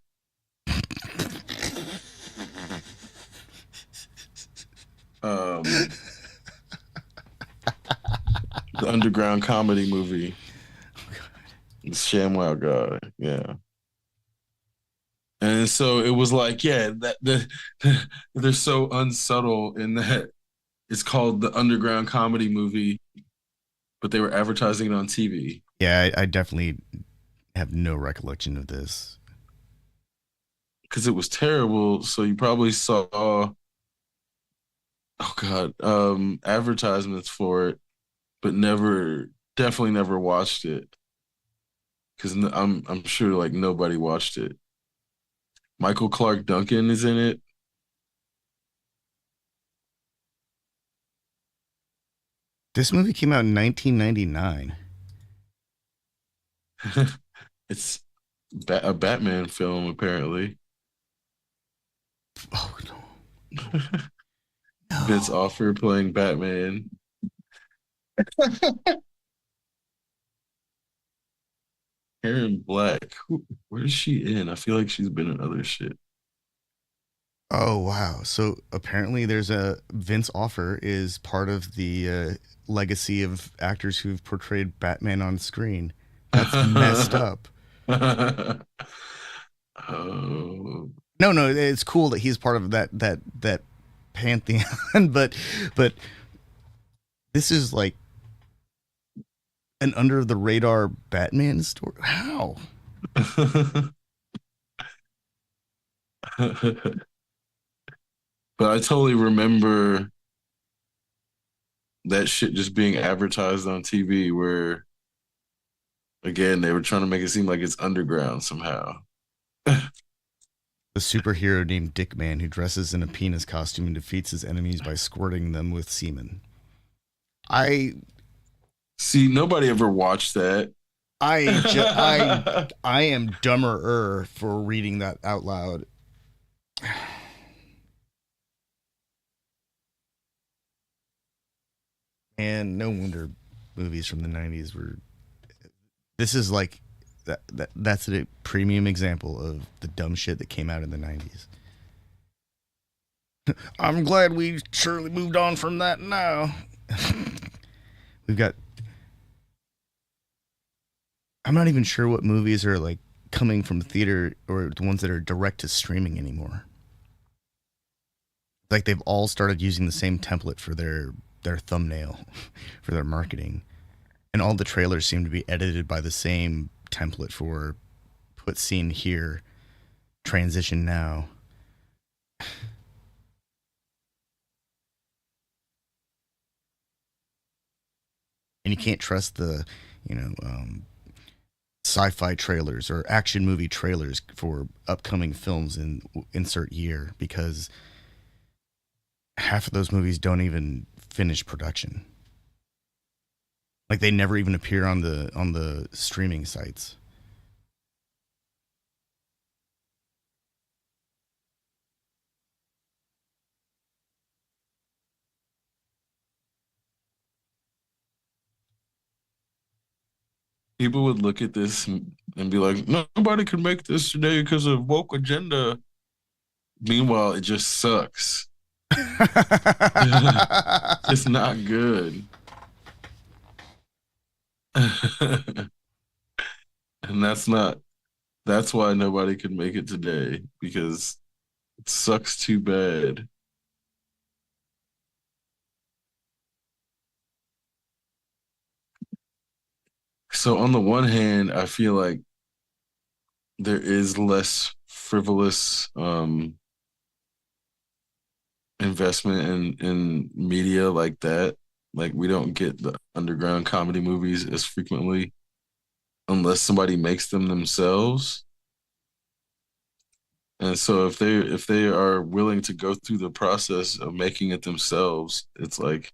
um the underground comedy movie, the ShamWow guy, yeah. And so it was like, yeah, they're so unsubtle in that it's called the underground comedy movie, but they were advertising it on TV Yeah, I definitely have no recollection of this. because it was terrible. So you probably saw, oh God, advertisements for it, but definitely never watched it because I'm sure like nobody watched it. Michael Clark Duncan is in it. This movie came out in 1999. It's a Batman film apparently. Oh no, Vince no. Offer playing Batman. Karen Black. Where is she in? I feel like she's been in other shit. Oh wow. So apparently there's a Vince Offer is part of the legacy of actors who've portrayed Batman on screen. That's messed up. Oh. No, no, it's cool that he's part of that pantheon, but this is like an under the radar Batman story. How? But I totally remember that shit just being advertised on TV where again they were trying to make it seem like it's underground somehow. The superhero named Dick Man who dresses in a penis costume and defeats his enemies by squirting them with semen. I See, nobody ever watched that. I am dumber for reading that out loud. And no wonder movies from the 90s were this is like that's a premium example of the dumb shit that came out in the 90s. I'm glad we surely moved on from that now. We've got I'm not even sure what movies are like coming from theater or the ones that are direct to streaming anymore. Like they've all started using the same template for their thumbnail for their marketing. And all the trailers seem to be edited by the same template for put scene here, transition now. And you can't trust the, you know, sci-fi trailers or action movie trailers for upcoming films in insert year because half of those movies don't even finish production. Like they never even appear on the streaming sites. People would look at this and be like, nobody can make this today because of woke agenda. Meanwhile, it just sucks. It's not good. And that's why nobody can make it today because it sucks too bad. So on the one hand, I feel like there is less frivolous investment in media like that. Like we don't get the underground comedy movies as frequently unless somebody makes them themselves. And so if they are willing to go through the process of making it themselves, it's like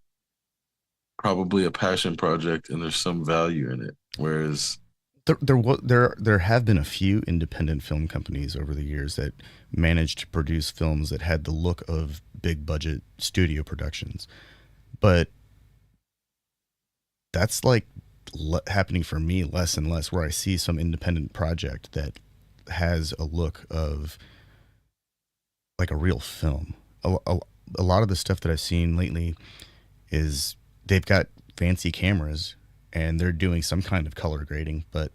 probably a passion project and there's some value in it. Whereas, There have been a few independent film companies over the years that managed to produce films that had the look of big budget studio productions, but that's like happening for me less and less. Where I see some independent project that has a look of like a real film. A lot of the stuff that I've seen lately is they've got fancy cameras and they're doing some kind of color grading, but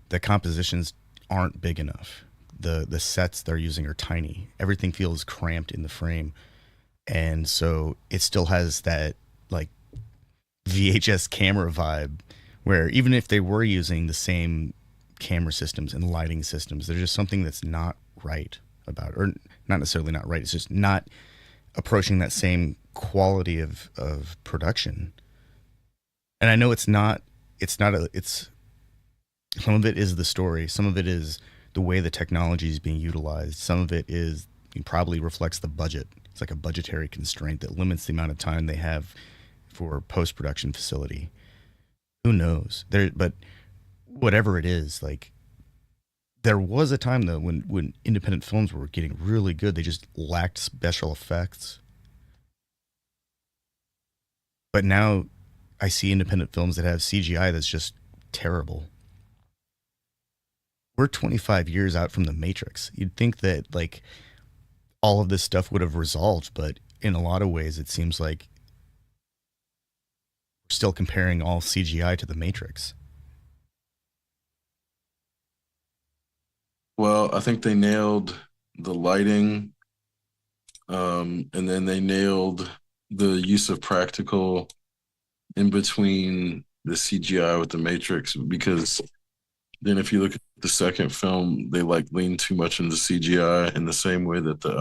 the compositions aren't big enough. The sets they're using are tiny. Everything feels cramped in the frame, and so it still has that like VHS camera vibe. Where even if they were using the same camera systems and lighting systems, there's just something that's not right about, or not necessarily not right. It's just not approaching that same quality of production. And I know it's some of it is the story, some of it is the way the technology is being utilized, some of it is it probably reflects the budget. It's like a budgetary constraint that limits the amount of time they have for post production facility. Who knows? There, but whatever it is, like there was a time though when independent films were getting really good. They just lacked special effects. But now I see independent films that have CGI that's just terrible. We're 25 years out from the Matrix. You'd think that like all of this stuff would have resolved, but in a lot of ways it seems like we're still comparing all CGI to the Matrix. well, I think they nailed the lighting, and then they nailed the use of practical in between the CGI with the Matrix because then if you look at the second film, they like lean too much into CGI in the same way that the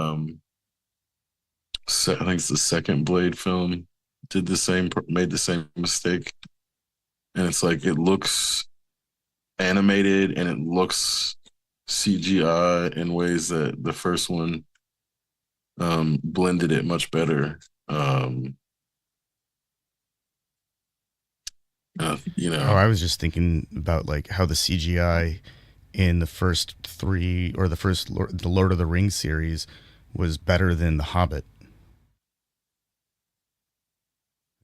I think it's the second Blade film did the same made the same mistake. And it's like it looks animated and it looks CGI in ways that the first one blended it much better. You Oh, know, I was just thinking about like how the CGI in the first three or the Lord of the Rings series was better than the Hobbit.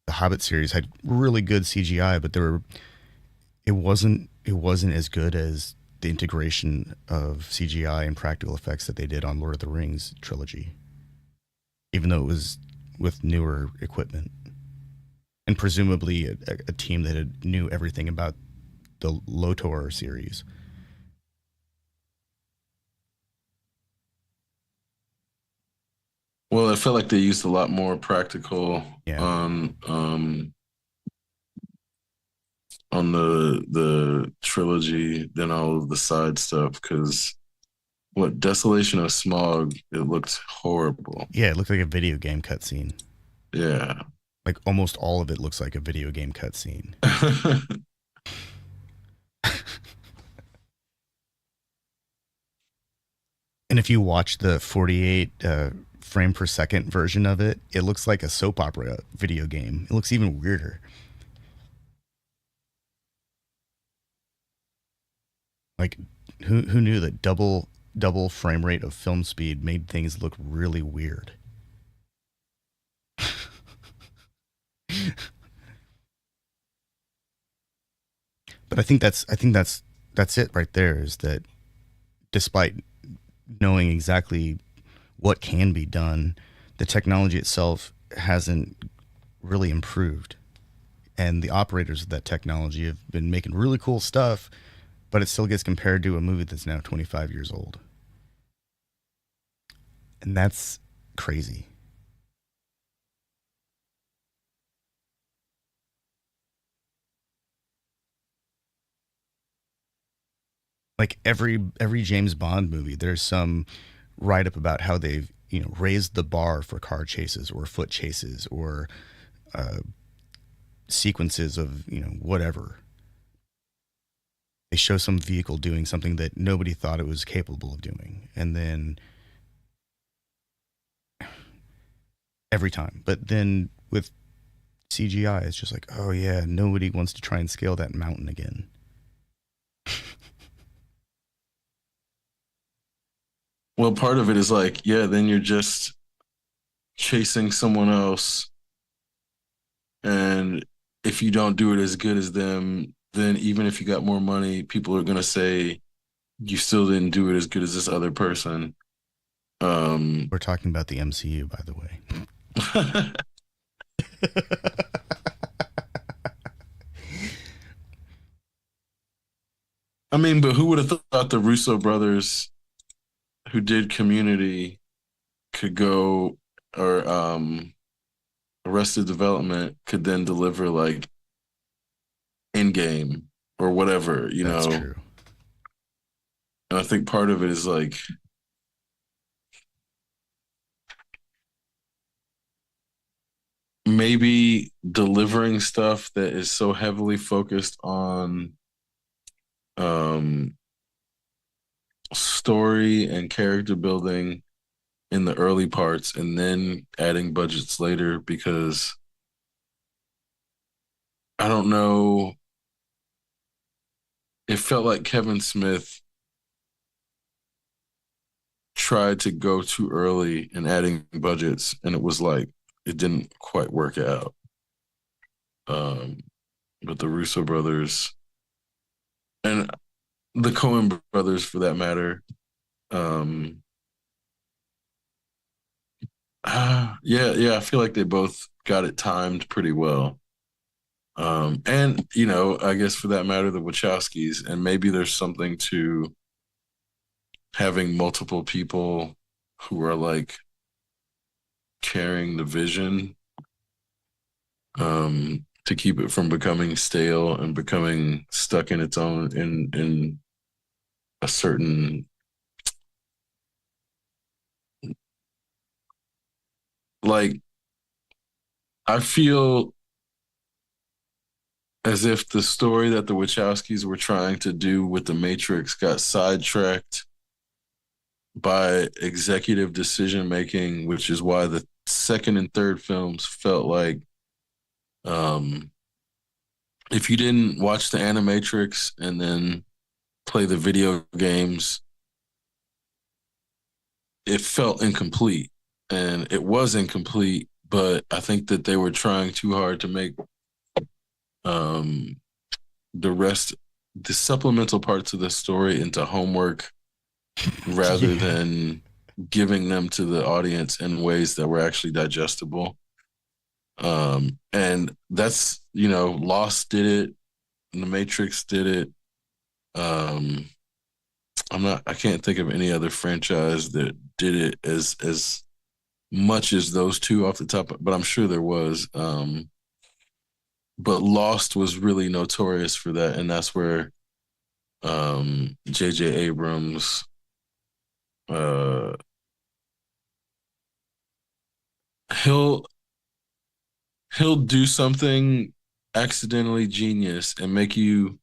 The Hobbit series had really good CGI, but it wasn't as good as the integration of CGI and practical effects that they did on Lord of the Rings trilogy, even though it was with newer equipment and presumably a team that knew everything about the Lotor series. well, I felt like they used a lot more practical Yeah. on the trilogy than all of the side stuff because what Desolation of Smog, it looked horrible. Yeah, it looked like a video game cutscene. Yeah. Like almost all of it looks like a video game cutscene. And if you watch the 48 frame per second version of it, it looks like a soap opera video game. It looks even weirder. Like who knew that double frame rate of film speed made things look really weird. But I think that's it right there is that despite knowing exactly what can be done, the technology itself hasn't really improved. And the operators of that technology have been making really cool stuff, but it still gets compared to a movie that's now 25 years old. And that's crazy. Like every James Bond movie, there's some write up about how they've raised the bar for car chases or foot chases or uh, sequences of whatever. They show some vehicle doing something that nobody thought it was capable of doing, and then every time. But then with CGI, it's just like, oh yeah, nobody wants to try and scale that mountain again. Well, part of it is like, yeah, then you're just chasing someone else. And if you don't do it as good as them, then even if you got more money, people are going to say you still didn't do it as good as this other person. We're talking about the MCU, by the way. I mean, but who would have thought the Russo brothers who did Community could go, or Arrested Development could then deliver like Endgame or whatever, That's true. And I think part of it is like maybe delivering stuff that is so heavily focused on um story and character building in the early parts and then adding budgets later, because I don't know, it felt like Kevin Smith tried to go too early in adding budgets, and it was like it didn't quite work out. Um, but the Russo brothers and the Coen brothers, for that matter, um, yeah, I feel like they both got it timed pretty well. And I guess for that matter, the Wachowskis, and maybe there's something to having multiple people who are like carrying the vision, to keep it from becoming stale and becoming stuck in its own in a certain, like, I feel as if the story that the Wachowskis were trying to do with the Matrix got sidetracked by executive decision making, which is why the second and third films felt like, um, if you didn't watch the Animatrix and then play the video games, it felt incomplete. And it was incomplete, but I think that they were trying too hard to make um, the rest, the supplemental parts of the story into homework rather Yeah. than giving them to the audience in ways that were actually digestible. And that's, Lost did it, and The Matrix did it. Um, I can't think of any other franchise that did it as much as those two off the top, but I'm sure there was. But Lost was really notorious for that, and that's where J.J. Abrams, uh, he'll he'll do something accidentally genius and make you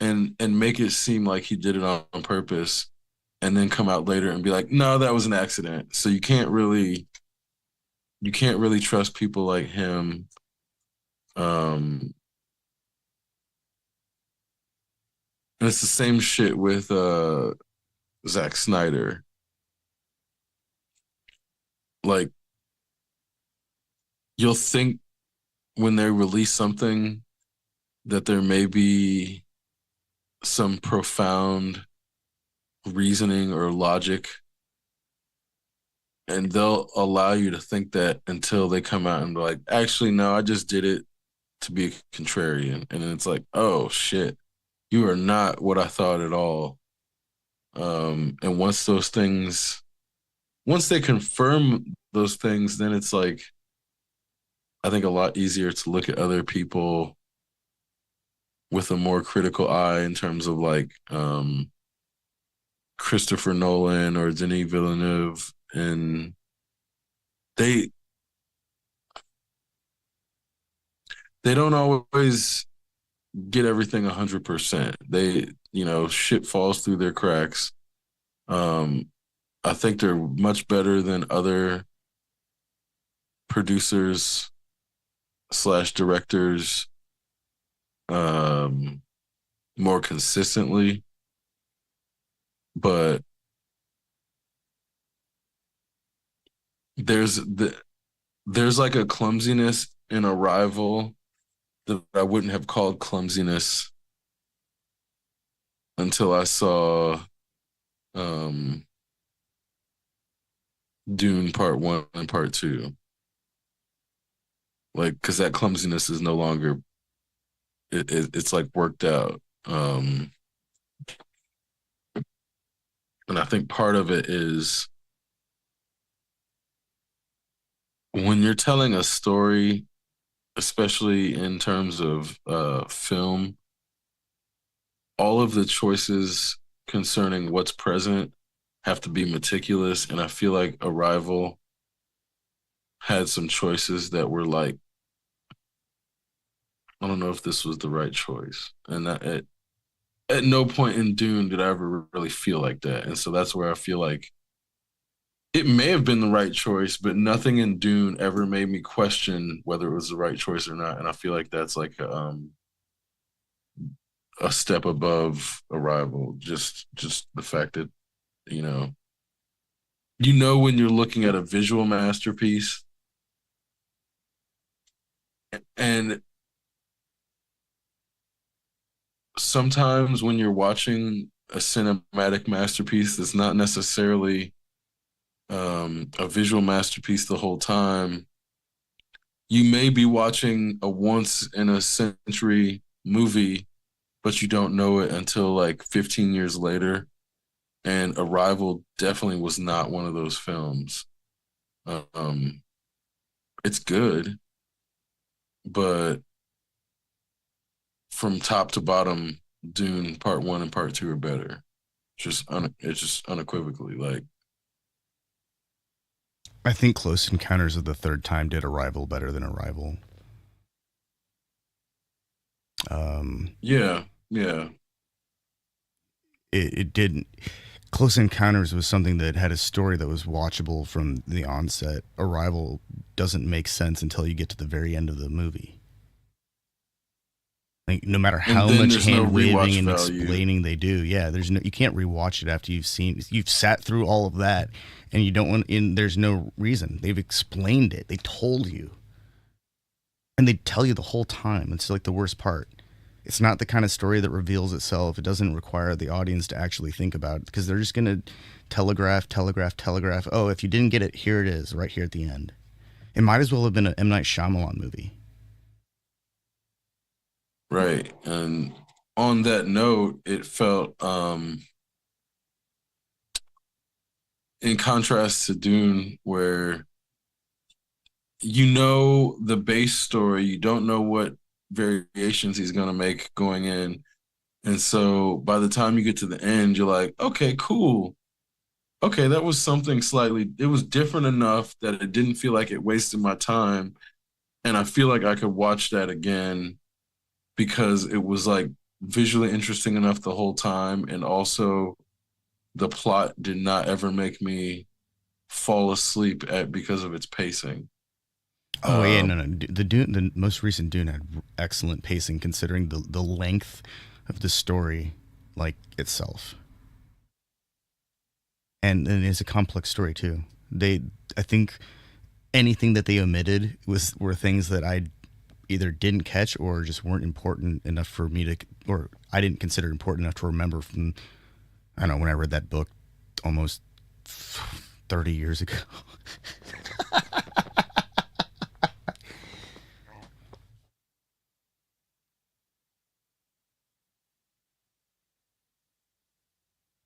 and make it seem like he did it on purpose, and then come out later and be like, no, that was an accident. So you can't really trust people like him. Um, and it's the same shit with Zack Snyder. Like, you'll think when they release something that there may be some profound reasoning or logic, and they'll allow you to think that until they come out and be like, actually, no, I just did it to be a contrarian. And then it's like, oh shit, you are not what I thought at all. And once they confirm those things, then it's like, I think a lot easier to look at other people with a more critical eye in terms of like Christopher Nolan or Denis Villeneuve, and they they don't always get everything 100%. They, shit falls through their cracks. Um, I think they're much better than other producers slash directors, um, more consistently, but there's there's like a clumsiness in Arrival that I wouldn't have called clumsiness until I saw um, Dune Part One and Part Two. Like, because that clumsiness is no longer it's like worked out. And I think part of it is when you're telling a story, especially in terms of film, all of the choices concerning what's present have to be meticulous. And I feel like Arrival had some choices that were like, I don't know if this was the right choice. And that at no point in Dune did I ever really feel like that. And so that's where I feel like it may have been the right choice, but nothing in Dune ever made me question whether it was the right choice or not. And I feel like that's like a step above Arrival. Just the fact that you know when you're looking at a visual masterpiece, and sometimes when you're watching a cinematic masterpiece that's not necessarily a visual masterpiece the whole time, you may be watching a once in a century movie, but you don't know it until like 15 years later. And Arrival definitely was not one of those films. Um, it's good, but from top to bottom, Dune Part One and Part Two are better. It's just unequivocally like I think Close Encounters of the Third Time did Arrival better than Arrival. Um, yeah, yeah, it didn't. Close Encounters was something that had a story that was watchable from the onset. Arrival doesn't make sense until you get to the very end of the movie. Like, no matter and how then much there's no hand waving rewatch and value. explaining they do, yeah, there's no, you can't rewatch it after you've sat through all of that, and you don't want. And there's no reason. They've explained it. They told you, and they tell you the whole time. It's like the worst part. It's not the kind of story that reveals itself. It doesn't require the audience to actually think about it because they're just gonna telegraph, telegraph, telegraph. Oh, if you didn't get it, here it is, right here at the end. It might as well have been an M Night Shyamalan movie. Right. And on that note, it felt in contrast to Dune, where the base story, you don't know what variations he's gonna make going in. And so by the time you get to the end, you're like, okay, cool. Okay, that was something slightly, it was different enough that it didn't feel like it wasted my time. And I feel like I could watch that again because it was like visually interesting enough the whole time. And also the plot did not ever make me fall asleep at because of its pacing. Oh yeah, Um, no, no. The most recent Dune had excellent pacing considering the length of the story, like itself, and it's a complex story too. I think anything that they omitted were things that I either didn't catch or just weren't important enough for me to, or I didn't consider important enough to remember from. I don't know when I read that book almost 30 years ago.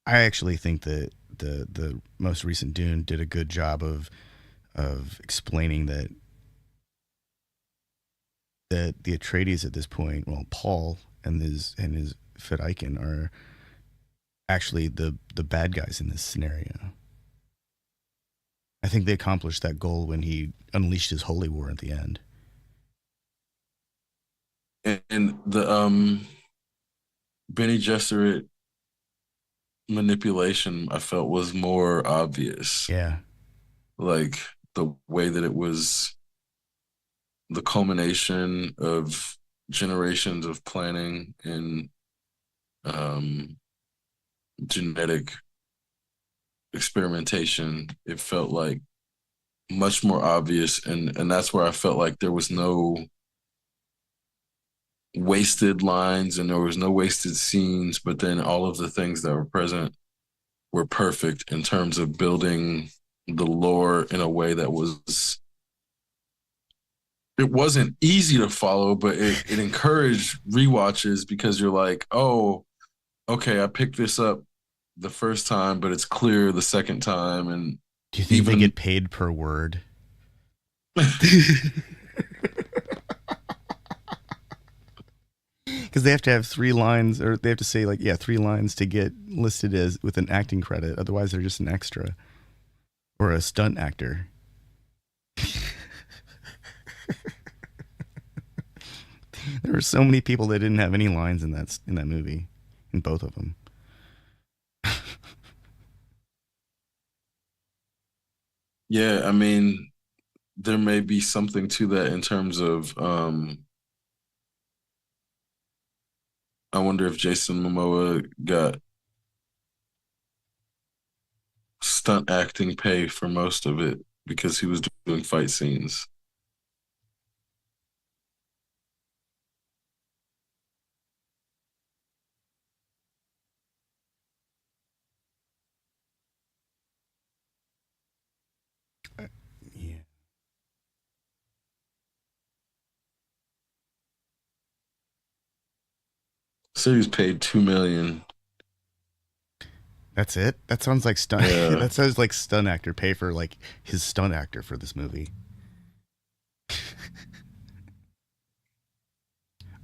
I actually think that the most recent Dune did a good job of explaining that the Atreides at this point, well, Paul and his Fedaykin are actually the bad guys in this scenario. I think they accomplished that goal when he unleashed his holy war at the end. And the Benny Gesserit manipulation I felt was more obvious. Yeah. Like the way that it was the culmination of generations of planning and um, genetic experimentation. It felt like much more obvious, and that's where I felt like there was no wasted lines and there was no wasted scenes, but then all of the things that were present were perfect in terms of building the lore in a way that was it wasn't easy to follow, but it encouraged rewatches because you're like, oh, okay, I picked this up the first time, but it's clear the second time. And Do you think they even get paid per word? Because they have to have 3 lines, or they have to say like, yeah, 3 lines to get listed as with an acting credit. Otherwise, they're just an extra or a stunt actor. There were so many people that didn't have any lines in that movie, in both of them. yeah, I mean, there may be something to that in terms of I wonder if Jason Momoa got stunt acting pay for most of it because he was doing fight scenes. Yeah, So he was paid 2 million. that's it. That sounds like stunt. Yeah. That sounds like stunt actor pay for like his stunt actor for this movie.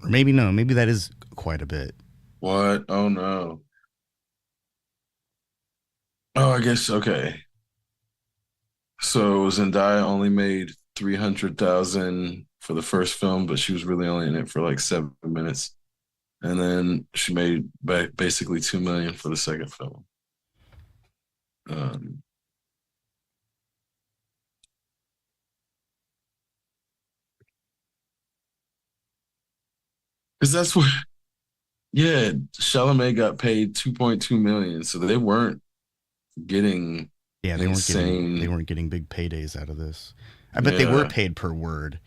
Or maybe no. Maybe that is quite a bit. What? Oh no. Oh, I guess okay. So Zendaya only made 300,000 for the first film, but she was really only in it for like 7 minutes. And then she made back basically 2 million for the second film. Um, because that's what, yeah, Chalamet got paid 2.2 million, so they weren't getting Yeah, they insane. weren't getting big paydays out of this. I bet they were Yeah. paid per word.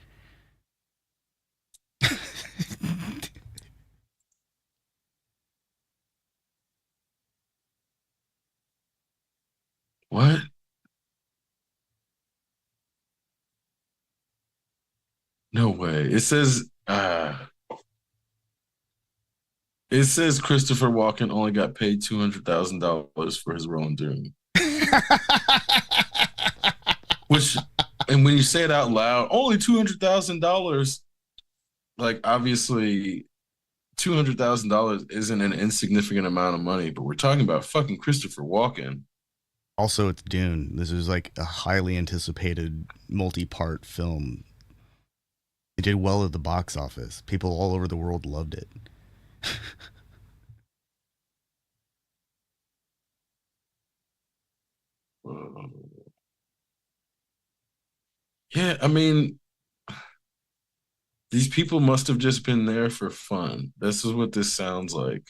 What? No way. It says Christopher Walken only got paid $200,000 for his role in Doom. Which, and when you say it out loud, only $200,000. Like obviously, $200,000 isn't an insignificant amount of money, but we're talking about fucking Christopher Walken. Also, it's Dune. This is like a highly anticipated multi-part film. It did well at the box office. People all over the world loved it. Yeah, I mean, these people must have just been there for fun. This is what this sounds like.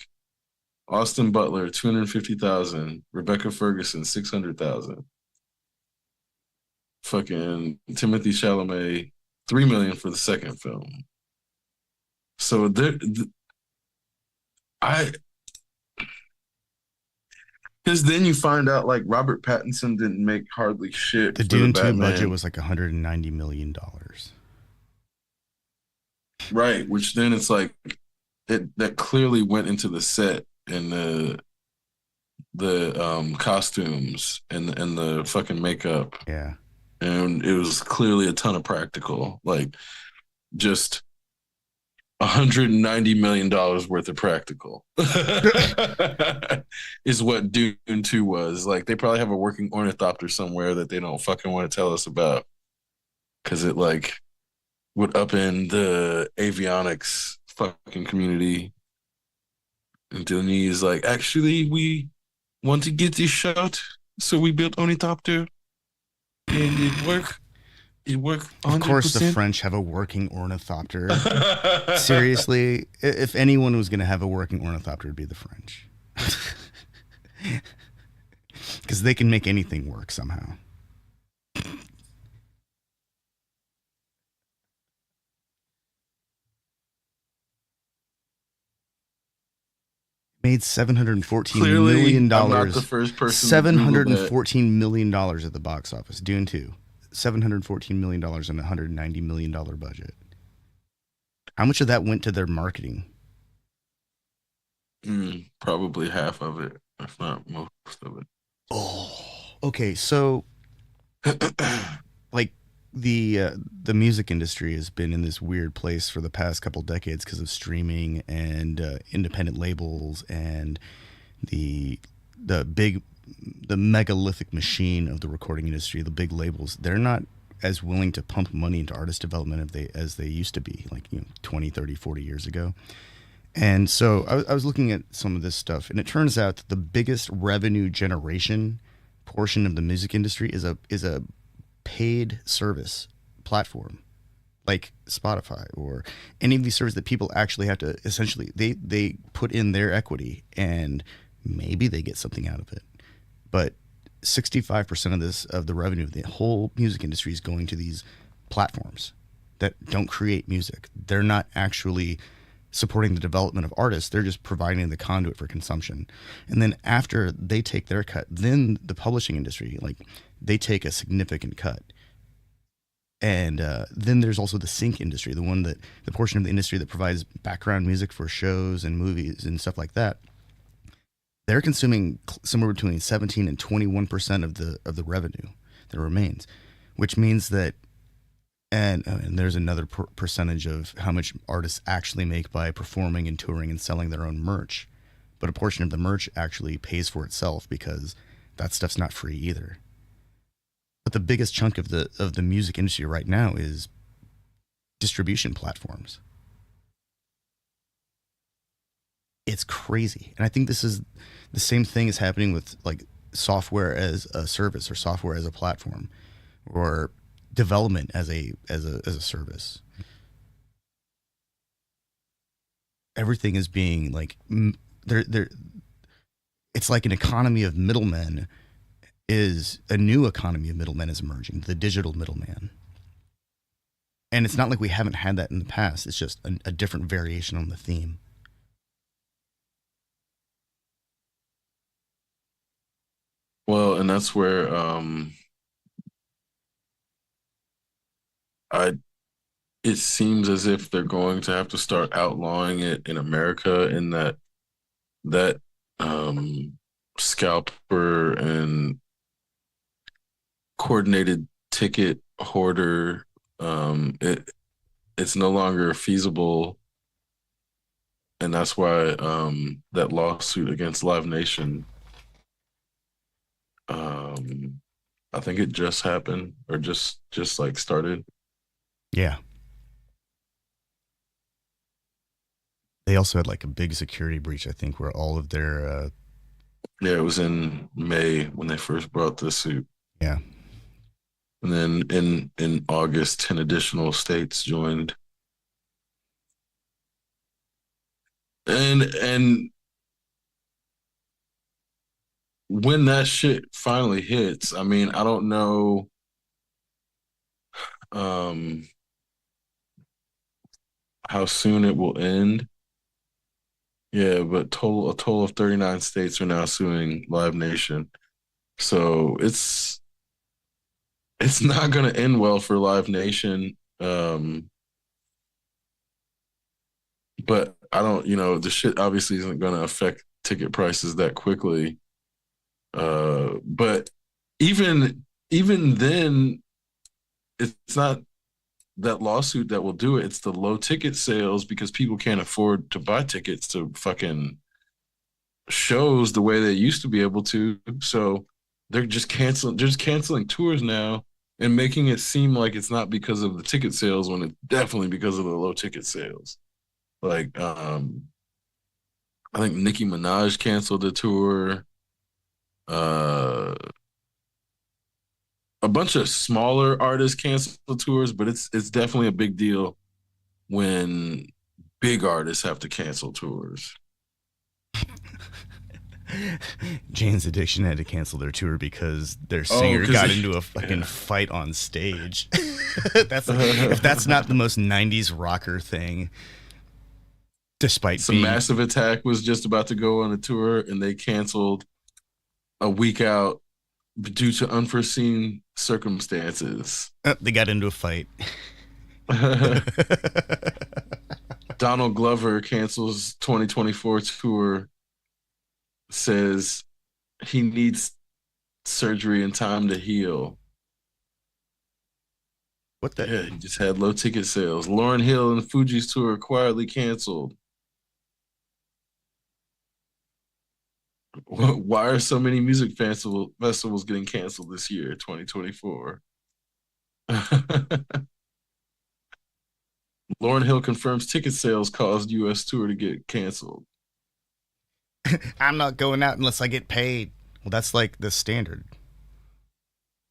Austin Butler, 250,000. Rebecca Ferguson, 600,000. Fucking Timothy Chalamet, 3 million for the second film. So I because then you find out like Robert Pattinson didn't make hardly shit The for the Dune 2 budget Batman, was like $190 million. right? Which then it's like that clearly went into the set and the costumes and the fucking makeup, Yeah. and it was clearly a ton of practical, like just $190 million worth of practical is what Dune 2 was. Like they probably have a working ornithopter somewhere that they don't fucking want to tell us about because it like would upend the avionics fucking community. And Denis is like, actually, we want to get this shot, so we built ornithopter, and it worked. It worked Of course, the 100%. French have a working ornithopter. Seriously, if anyone was going to have a working ornithopter, it'd be the French. Because they can make anything work somehow. Made $714 Clearly, I'm not the million. first person to Google that. $714 million at the box office. Dune 2. $714 million and $190 million budget. How much of that went to their marketing? Probably half of it, if not most of Oh, okay. So, it. like, the music industry has been in this weird place for the past couple decades because of streaming and independent labels and the the big the megalithic machine of the recording industry. The big labels, they're not as willing to pump money into artist development as they used to be, like 20, 30, 40 years ago. And so I was looking at some of this stuff, and it turns out that the biggest revenue generation portion of the music industry is a paid service platform like Spotify or any of these services that people actually have to essentially they put in their equity and maybe they get something out of it. But 65% of the revenue of the whole music industry is going to these platforms that don't create music. They're not actually supporting the development of artists. They're just providing the conduit for consumption. And then after they take their cut, then the publishing industry, like they take a significant cut. And then there's also the sync industry, the portion of the industry that provides background music for shows and movies and stuff like that. They're consuming somewhere between 17 and 21% of the revenue that remains, which means that and there's another percentage of how much artists actually make by performing and touring and selling their own merch. But a portion of the merch actually pays for itself because that stuff's not free either. But the biggest chunk of the music industry right now is distribution platforms. It's crazy. And I think this is the same thing is happening with like software as a service or software as a platform or development as a service. Everything is being like there it's like an economy of middlemen is a new economy of middlemen is emerging, the digital middleman. And it's not like we haven't had that in the past. It's just a different variation on the theme. Well, and that's where I it seems as if they're going to have to start outlawing it in America in that um scalper and coordinated ticket hoarder it's no longer feasible, and that's why that lawsuit against Live Nation, um I think it just happened or just like started. Yeah. They also had like a big security breach, I think, where all of their Yeah, it was in May when they first brought the suit. yeah. And then in August, 10 additional states joined. And when that shit finally hits, I mean, I don't know um how soon it will end. Yeah, but a total of 39 states are now suing Live Nation. So it's not gonna end well for Live Nation. But I don't, the shit obviously isn't gonna affect ticket prices that quickly. But even then, it's not. that lawsuit that will do it. It's the low ticket sales because people can't afford to buy tickets to fucking shows the way they used to be able to. So they're just canceling tours now and making it seem like it's not because of the ticket sales when it's definitely because of the low ticket sales. Like I think Nicki Minaj canceled the tour. Uh a bunch of smaller artists canceled tours, but it's definitely a big deal when big artists have to cancel tours. Jane's Addiction had to cancel their tour because their Oh, singer because got into a fucking yeah. fight on stage. That's if that's not the most '90s rocker thing, despite Some being Massive Attack was just about to go on a tour and they canceled a week out due to unforeseen circumstances. they got into a fight. Donald Glover cancels 2024 tour, says he needs surgery and time to heal. What the? Yeah, he just had low ticket sales. Lauryn Hill and Fuji's tour quietly canceled. Why are so many festivals getting canceled this year, 2024? Lauryn Hill confirms ticket sales caused U.S. tour to get canceled. I'm not going out unless I get paid. Well, that's like the standard.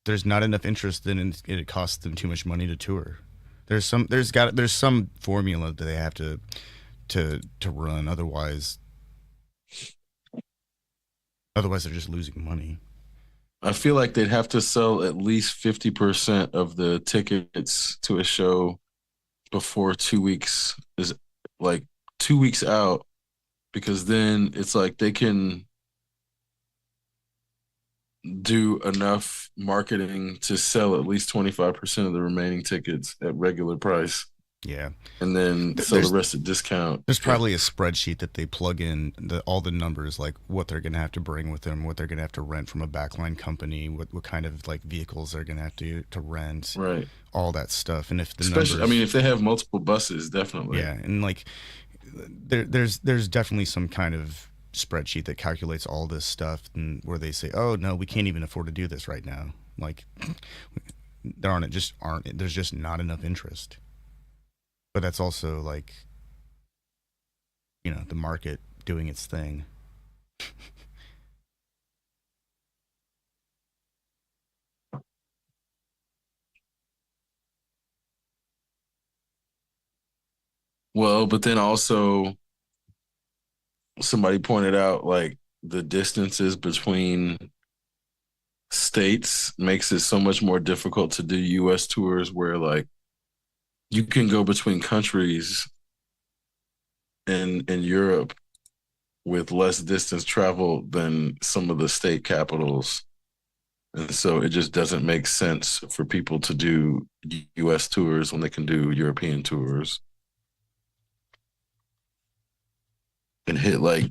There's not enough interest in it. It costs them too much money to tour. There's some formula that they have to run. Otherwise they're just losing money. I feel like they'd have to sell at least 50% of the tickets to a show before 2 weeks is like 2 weeks out, because then it's like they can do enough marketing to sell at least 25% of the remaining tickets at regular price Yeah. and then sell the There's rest at discount. there's probably a spreadsheet that they plug in all the numbers, like what they're gonna have to bring with them, what they're gonna have to rent from a backline company, what kind of like vehicles they're gonna have to rent, Right. all that stuff. And if the Especially, I mean, numbers, if they have multiple buses, definitely. yeah, and like there's definitely some kind of spreadsheet that calculates all this stuff, and where they say, oh no, we can't even afford to do this right now. Like there's just not enough interest. But that's also like, the market doing its thing. Well, but then also somebody pointed out like the distances between states makes it so much more difficult to do US tours where like you can go between countries in Europe with less distance travel than some of the state capitals. And so it just doesn't make sense for people to do US tours when they can do European tours and hit like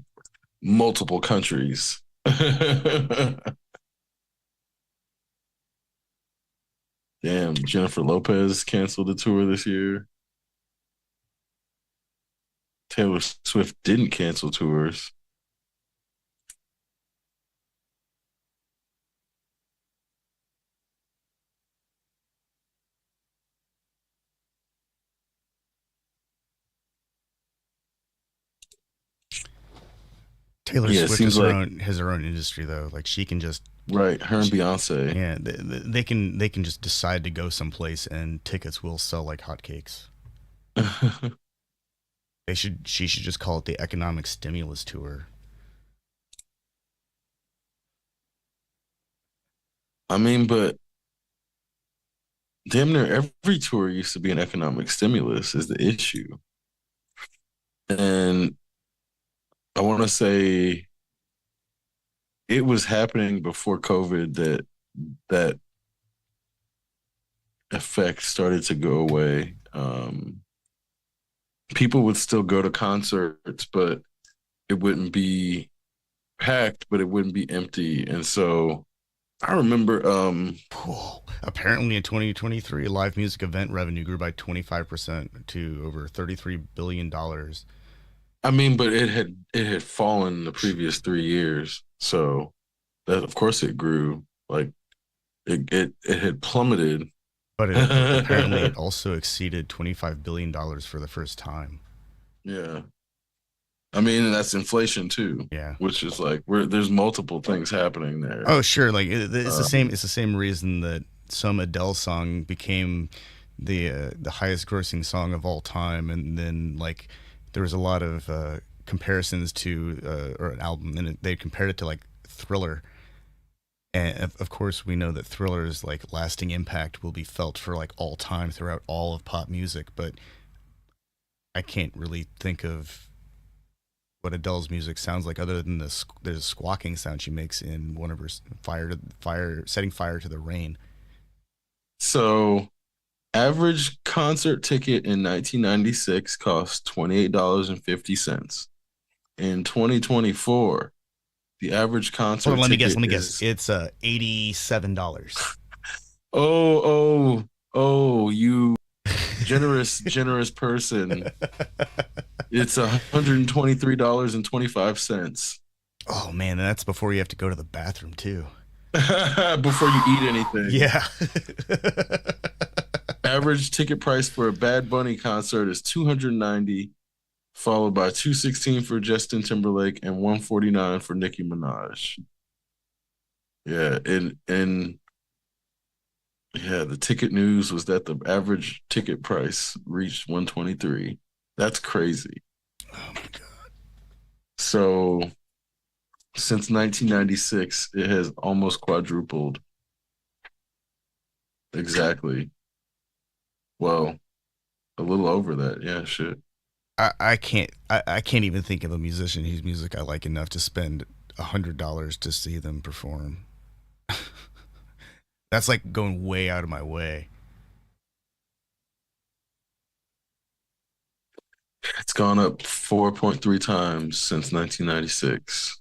multiple countries. Damn, Jennifer Lopez canceled the tour this year. Taylor Swift didn't cancel tours. Taylor Yeah, it Swift seems like has her own industry though. Like she can just, right. Her and she, Beyonce. yeah, they can just decide to go someplace and tickets will sell like hotcakes. She should just call it the economic stimulus tour. I mean, but damn near every tour used to be an economic stimulus is the issue. And I want to say it was happening before COVID that effect started to go away. People would still go to concerts, but it wouldn't be packed, but it wouldn't be empty. And so I remember. Whoa. Apparently, in 2023, live music event revenue grew by 25% to over $33 billion. I mean, but it had fallen the previous 3 years, so that of course it grew. Like it had plummeted. But apparently, it also exceeded $25 billion for the first time. Yeah, I mean that's inflation too, Yeah. which is like there's multiple things happening there. Oh, sure. Like it's the same. Um, It's the same reason that some Adele song became the highest grossing song of all time, and then like there was a lot of comparisons to or an album, and they compared it to like Thriller. And of course, we know that Thriller's like lasting impact will be felt for like all time throughout all of pop music. But I can't really think of what Adele's music sounds like other than the squawking sound she makes in one of her setting fire to the rain. so average concert ticket in 1996 cost $28.50. In 2024, the average Hold on, concert let me guess. ticket Let me guess. is It's $87. oh you generous person. It's $123.25 Oh man, that's before you have to go to the bathroom too. before you eat anything. Yeah. Average ticket price for a Bad Bunny concert is 290, followed by 216 for Justin Timberlake and 149 for Nicki Minaj. Yeah, and yeah, the ticket news was that the average ticket price reached 123. That's crazy. Oh my god. So since 1996, it has almost quadrupled. Exactly. Well, a little over that. Yeah, shit. I can't even think of a musician whose music I like enough to spend $100 to see them perform. That's like going way out of my way. It's gone up 4.3 times since 1996.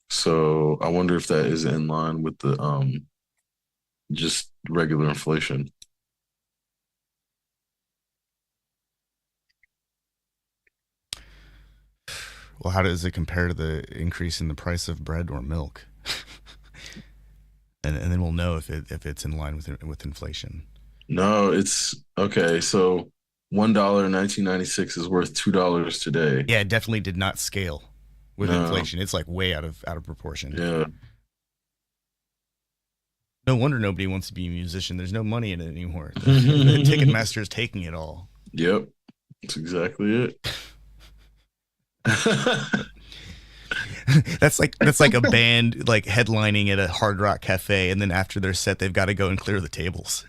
So I wonder if that is in line with the just regular inflation. Well, how does it compare to the increase in the price of bread or milk? And then we'll know if it's in line with inflation. No, it's okay. So $1 in 1996 is worth $2 today. Yeah, it definitely did not scale with No, inflation. It's like way out of proportion. yeah. No wonder nobody wants to be a musician. There's no money in it anymore. The Ticketmaster is taking it all. Yep, that's exactly it. That's like a band like headlining at a Hard Rock Cafe, and then after their set, they've got to go and clear the tables.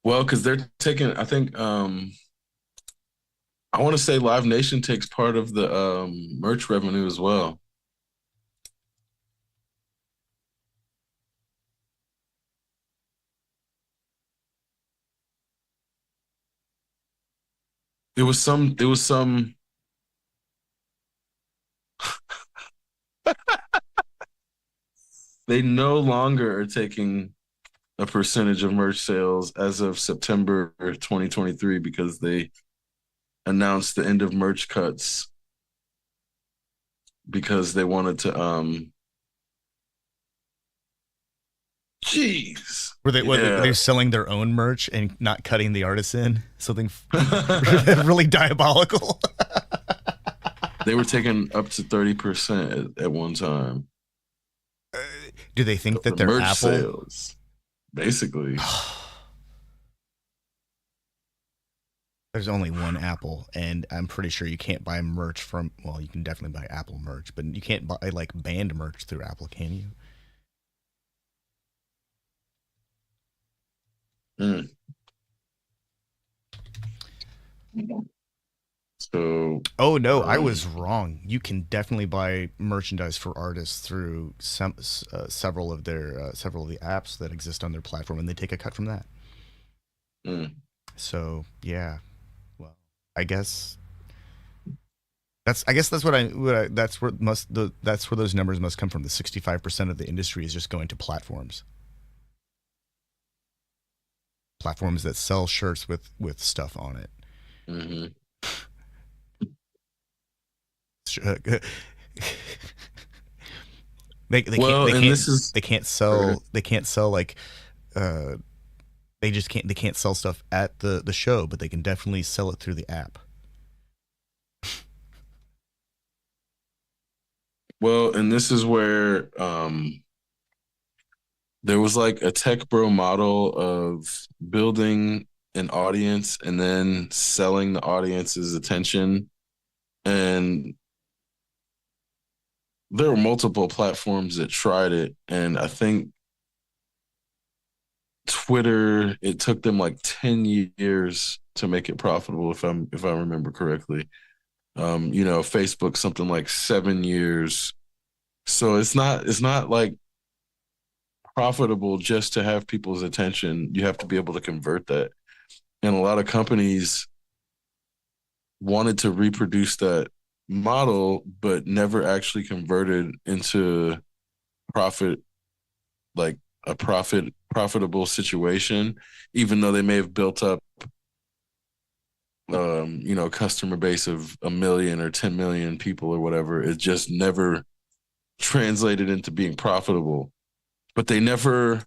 Well, because they're taking, I think, I want to say Live Nation takes part of the merch revenue as well. It was some. They no longer are taking a percentage of merch sales as of September 2023 because they announced the end of merch cuts because they wanted to jeez. Were Yeah. they selling their own merch and not cutting the artists in? Something really diabolical. They were taking up to 30% at one time. Do they think that The they're merch Apple? sales, basically. There's only one Apple, and I'm pretty sure you can't buy merch from. Well, you can definitely buy Apple merch, but you can't buy like band merch through Apple, can you? Mm. So, Oh no, I um, was wrong. You can definitely buy merchandise for artists through several of the apps that exist on their platform, and they take a cut from that. mm. So yeah, well, I guess That's I guess that's what I that's where that's where those numbers must come from. The 65% of the industry is just going to platforms that sell shirts with stuff on it. Hmm. They can't Well, they and can't this is they can't okay. sell like uh they can't sell stuff at the show, but they can definitely sell it through the app. Well, and this is where there was like a tech bro model of building an audience and then selling the audience's attention. And there were multiple platforms that tried it. And I think Twitter, it took them like 10 years to make it profitable, if I remember correctly. Facebook, something like 7 years. So it's not like profitable just to have people's attention. You have to be able to convert that. And a lot of companies wanted to reproduce that model, but never actually converted into profit, like a profitable situation, even though they may have built up customer base of a million or 10 million people or whatever. It just never translated into being profitable. But they never.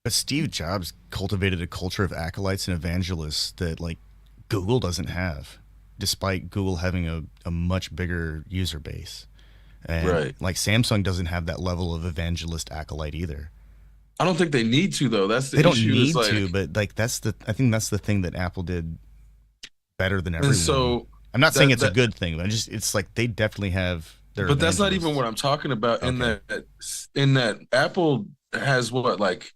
But Steve Jobs cultivated a culture of acolytes and evangelists that like Google doesn't have, despite Google having a much bigger user base. And Right. like Samsung doesn't have that level of evangelist acolyte either. I don't think they need to though. That's They the don't issue. Is need to, like, but like I think that's the thing that Apple did better than and everyone. so I'm not saying that it's a that good thing, but it's like they definitely have their but that's not even evangelists. what I'm talking about. In Okay. that Apple has what, like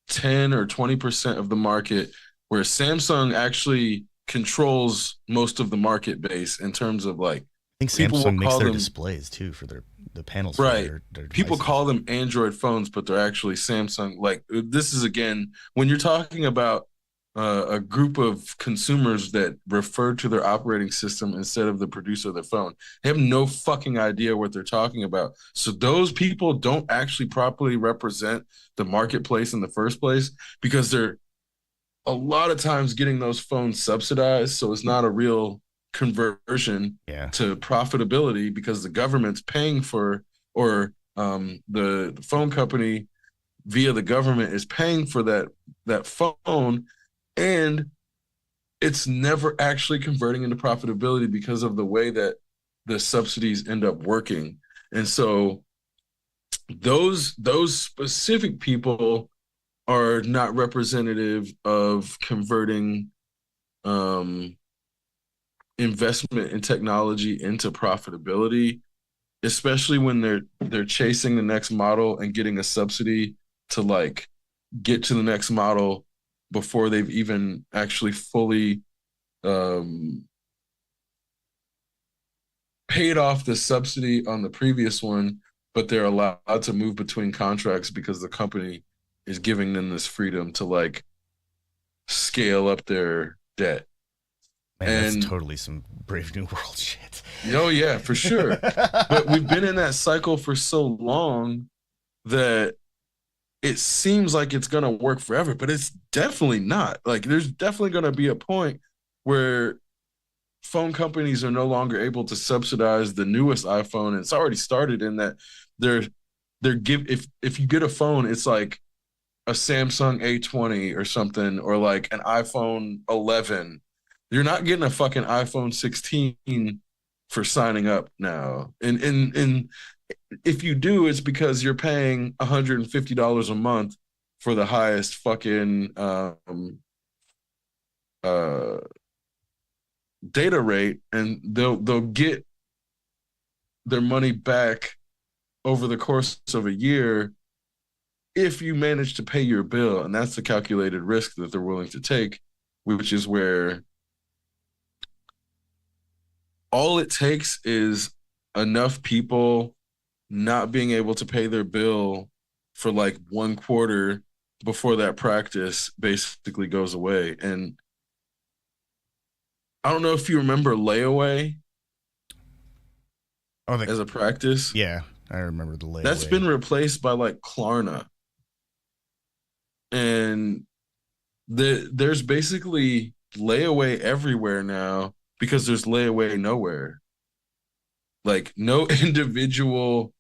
10 or 20% of the market, where Samsung actually controls most of the market base in terms of like, I think people will Samsung makes call their them, displays too for the panels for right. their People devices. call them Android phones, but they're actually Samsung. Like, this is again, when you're talking about a group of consumers that refer to their operating system instead of the producer of their phone, they have no fucking idea what they're talking about. So those people don't actually properly represent the marketplace in the first place, because they're a lot of times getting those phones subsidized. So it's not a real conversion Yeah. to profitability, because the government's paying for, or the phone company via the government is paying for that phone, and it's never actually converting into profitability because of the way that the subsidies end up working. And so those specific people are not representative of converting um, investment in technology into profitability, especially when they're chasing the next model and getting a subsidy to like get to the next model before they've even actually fully um, paid off the subsidy on the previous one, but they're allowed to move between contracts because the company is giving them this freedom to like scale up their debt. Man, that's And totally some Brave New World shit. oh yeah, for sure. But we've been in that cycle for so long that it seems like it's going to work forever, but it's definitely not. Like, there's definitely going to be a point where phone companies are no longer able to subsidize the newest iPhone. And it's already started in that they're if you get a phone, it's like a Samsung A20 or something, or like an iPhone 11. You're not getting a fucking iPhone 16 for signing up now. And if you do, it's because you're paying $150 a month for the highest fucking uh, data rate, and they'll get their money back over the course of a year if you manage to pay your bill. And that's the calculated risk that they're willing to take, which is where all it takes is enough people not being able to pay their bill for like 1 quarter before that practice basically goes away. And I don't know if you remember layaway Oh, as a practice. yeah, I remember the That's layaway. been replaced by like Klarna. And there's basically layaway everywhere now because there's layaway nowhere. Like no individual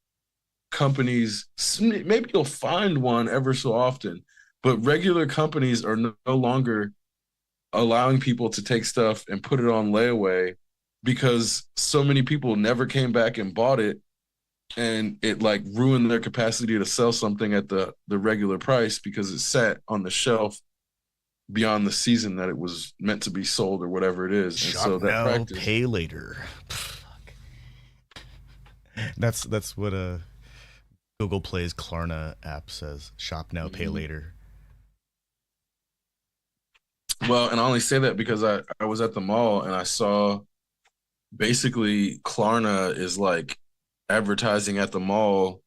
companies, maybe you'll find one ever so often, but regular companies are no longer allowing people to take stuff and put it on layaway because so many people never came back and bought it, and it like ruined their capacity to sell something at the regular price because it sat on the shelf beyond the season that it was meant to be sold or whatever it is. And Shop so that now, practice, pay later. That's what Google Play's Klarna app says. Shop now, pay mm-hmm. later. Well, and I only say that because I was at the mall and I saw basically Klarna is like advertising at the mall.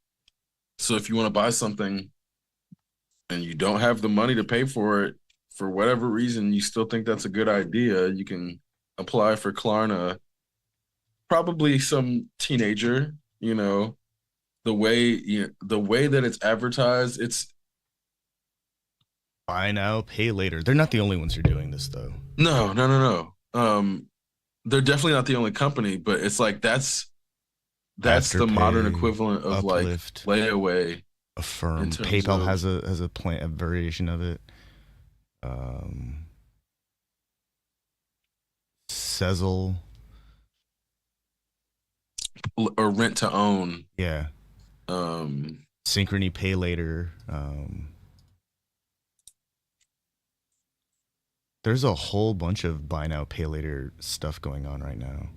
So if you want to buy something and you don't have the money to pay for it for whatever reason, you still think that's a good idea, you can apply for Klarna. Probably some teenager, the way that it's advertised, it's Buy now, pay later. They're not the only ones who are doing this, though. no, no, no, no. They're definitely not the only company, but it's like that's the modern Afterpay, equivalent of like Uplift, layaway in Affirm. terms PayPal of has a plan, a variation of it. Um, Sezzle, or rent to own. yeah. Um, Synchrony, pay later. There's a whole bunch of buy now, pay later stuff going on right now.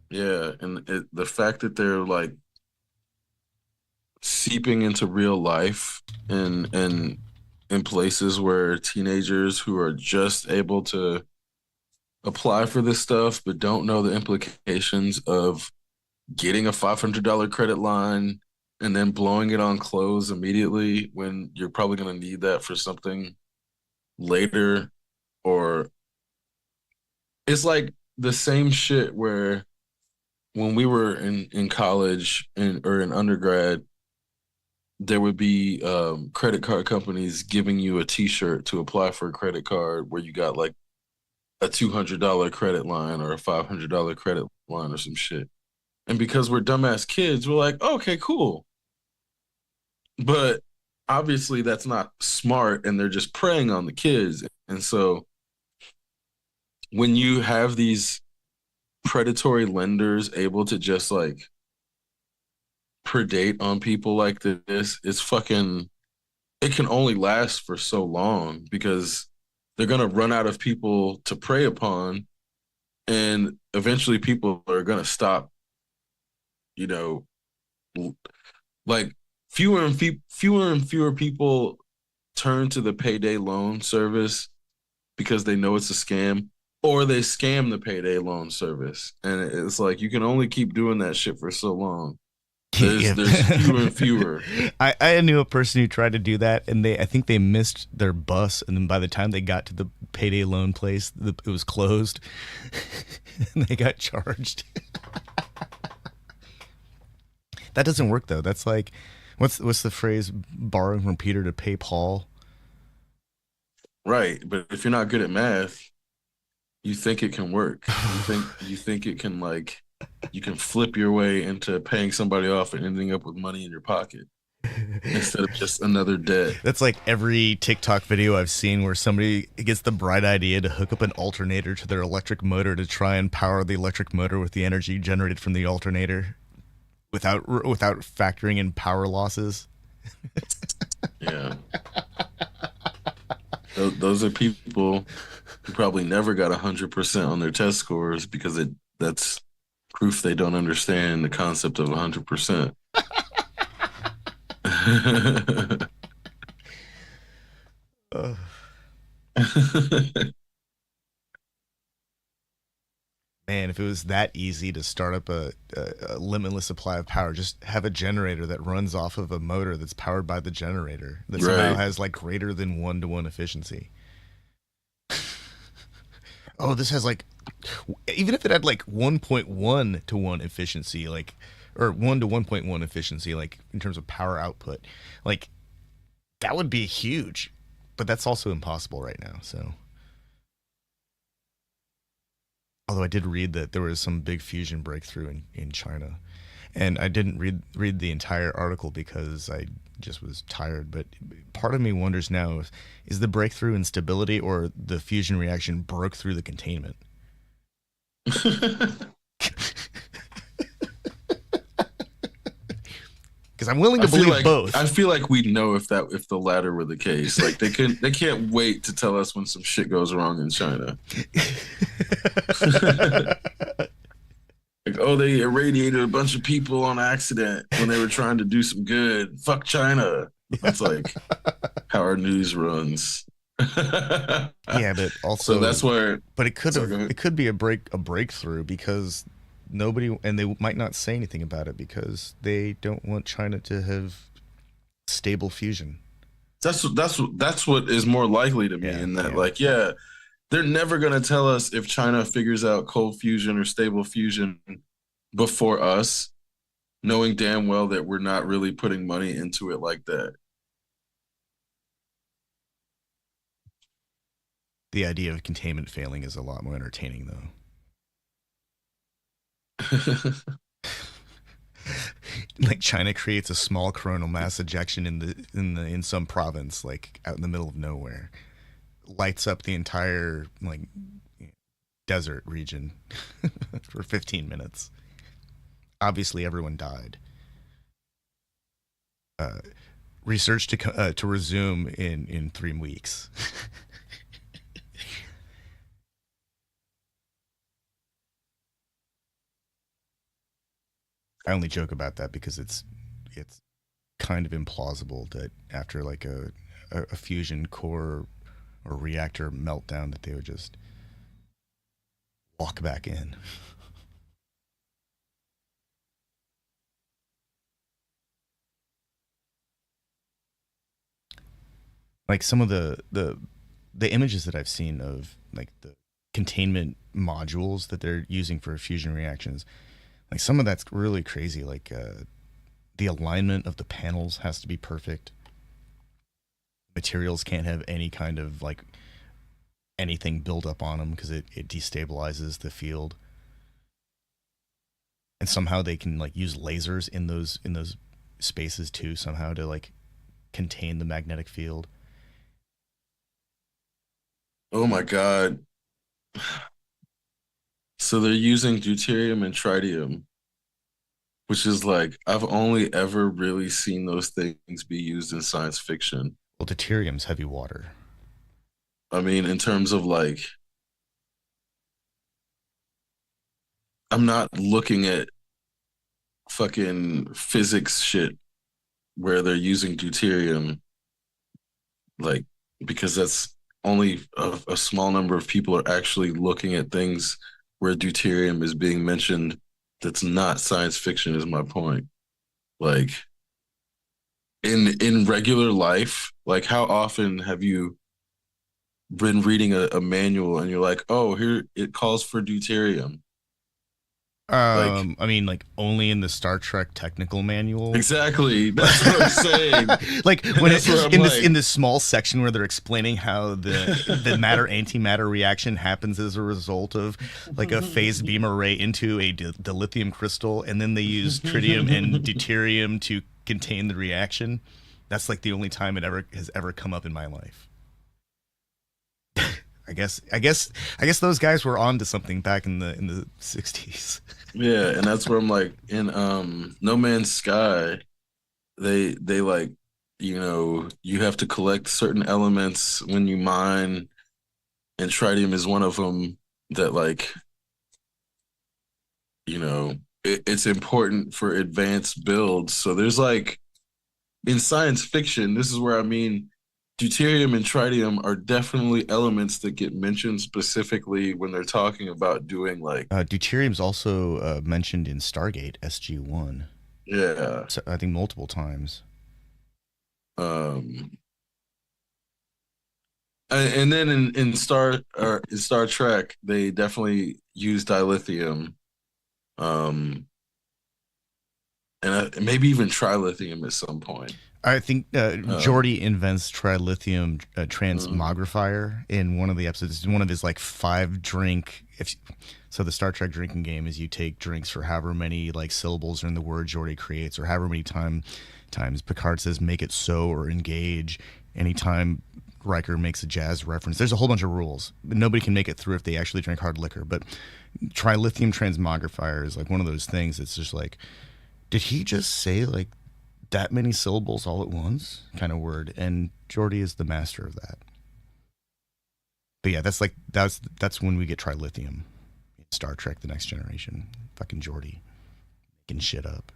yeah, and the fact that they're like seeping into real life and in places where teenagers who are just able to apply for this stuff but don't know the implications of getting a $500 credit line and then blowing it on clothes immediately when you're probably going to need that for something later. Or it's like the same shit where when we were in college or in undergrad, there would be credit card companies giving you a T-shirt to apply for a credit card where you got like a $200 credit line or a $500 credit line or some shit. And because we're dumbass kids, we're like, oh, okay, cool. But obviously that's not smart, and they're just preying on the kids. And so when you have these predatory lenders able to just like predate on people like this, it's fucking, it can only last for so long because they're going to run out of people to prey upon, and eventually people are going to stop, you know, like fewer and fewer people turn to the payday loan service because they know it's a scam, or they scam the payday loan service. And it's like you can only keep doing that shit for so long. There's fewer and fewer. I knew a person who tried to do that, and I think they missed their bus, and then by the time they got to the payday loan place, it was closed, and they got charged. That doesn't work though. That's like, what's the phrase? Borrowing from Peter to pay Paul. Right. But if you're not good at math, you think it can work. You think it can, like, you can flip your way into paying somebody off and ending up with money in your pocket instead of just another debt. That's like every TikTok video I've seen where somebody gets the bright idea to hook up an alternator to their electric motor to try and power the electric motor with the energy generated from the alternator without factoring in power losses. Yeah. Those are people who probably never got 100% on their test scores because that's proof they don't understand the concept of 100%. Man, if it was that easy to start up a limitless supply of power, just have a generator that runs off of a motor that's powered by the generator that somehow Right. has like greater than 1-to-1 efficiency. Oh, this has like Even if it had like 1.1 to 1 efficiency, like, or 1 to 1.1 efficiency, like in terms of power output, like that would be huge. But that's also impossible right now. So, although I did read that there was some big fusion breakthrough in China, and I didn't read the entire article because I just was tired. But part of me wonders now if is the breakthrough in stability or the fusion reaction broke through the containment. Because I'm willing to believe I both. feel like we know if the latter were the case. Like they can't wait to tell us when some shit goes wrong in China. Like, oh, they irradiated a bunch of people on accident when they were trying to do some good. Fuck China. That's like how our news runs. Yeah, but So also, that's where. but it could So have go ahead. it could be a breakthrough because nobody and they might not say anything about it because they don't want China to have stable fusion. That's what is more likely to me. Yeah, In that, yeah. like, yeah, they're never gonna tell us if China figures out cold fusion or stable fusion before us, knowing damn well that we're not really putting money into it like that. The idea of containment failing is a lot more entertaining though. Like China creates a small coronal mass ejection in some province like out in the middle of nowhere, lights up the entire like desert region for 15 minutes. Obviously everyone died. Uh, research to resume in 3 weeks. I only joke about that because it's kind of implausible that after like a fusion core or reactor meltdown that they would just walk back in. Like some of the images that I've seen of like the containment modules that they're using for fusion reactions, like some of that's really crazy. Like the alignment of the panels has to be perfect. Materials can't have any kind of like anything build up on them because it destabilizes the field. And somehow they can like use lasers in those spaces too somehow to like contain the magnetic field. Oh my god! So they're using deuterium and tritium, which is like I've only ever really seen those things be used in science fiction. Well, deuterium's heavy water. I mean, in terms of like, I'm not looking at fucking physics shit where they're using deuterium, like, because that's only a small number of people are actually looking at things where deuterium is being mentioned. That's not science fiction, is my point. Like, in regular life, like, how often have you been reading a manual and you're like, oh, here it calls for deuterium? Like, I mean, like only in the Star Trek technical manual. exactly. That's what I'm saying. Like And when that's where I'm in like, this small section where they're explaining how the matter antimatter reaction happens as a result of like a phased beam array into a dilithium crystal, and then they use tritium and deuterium to contain the reaction. That's like the only time it ever has ever come up in my life. I guess those guys were on to something back in the 60s. yeah, and that's where I'm like, in No Man's Sky, they like, you have to collect certain elements when you mine, and tritium is one of them that, like, it's important for advanced builds. So there's like, in science fiction, this is where I mean deuterium and tritium are definitely elements that get mentioned specifically when they're talking about doing like, Deuterium's also mentioned in Stargate SG-1. yeah, So, I think multiple times. um And then in Star Trek, they definitely use dilithium, um, and maybe even trilithium at some point. I think Um, Geordi invents trilithium mhm. transmogrifier in one of the episodes. It's one of his like 5 drink. If so, the Star Trek drinking game is you take drinks for however many like syllables are in the word Geordi creates, or however many times Picard says "make it so" or "engage." Anytime Riker makes a jazz reference, there's a whole bunch of rules. Nobody can make it through if they actually drink hard liquor. But trilithium transmogrifier is like one of those things. It's just like, did he just say like that many syllables all at once kind of word? And Geordi is the master of that. But yeah, that's when we get trilithium in Star Trek: The Next Generation. Fucking Geordi making shit up.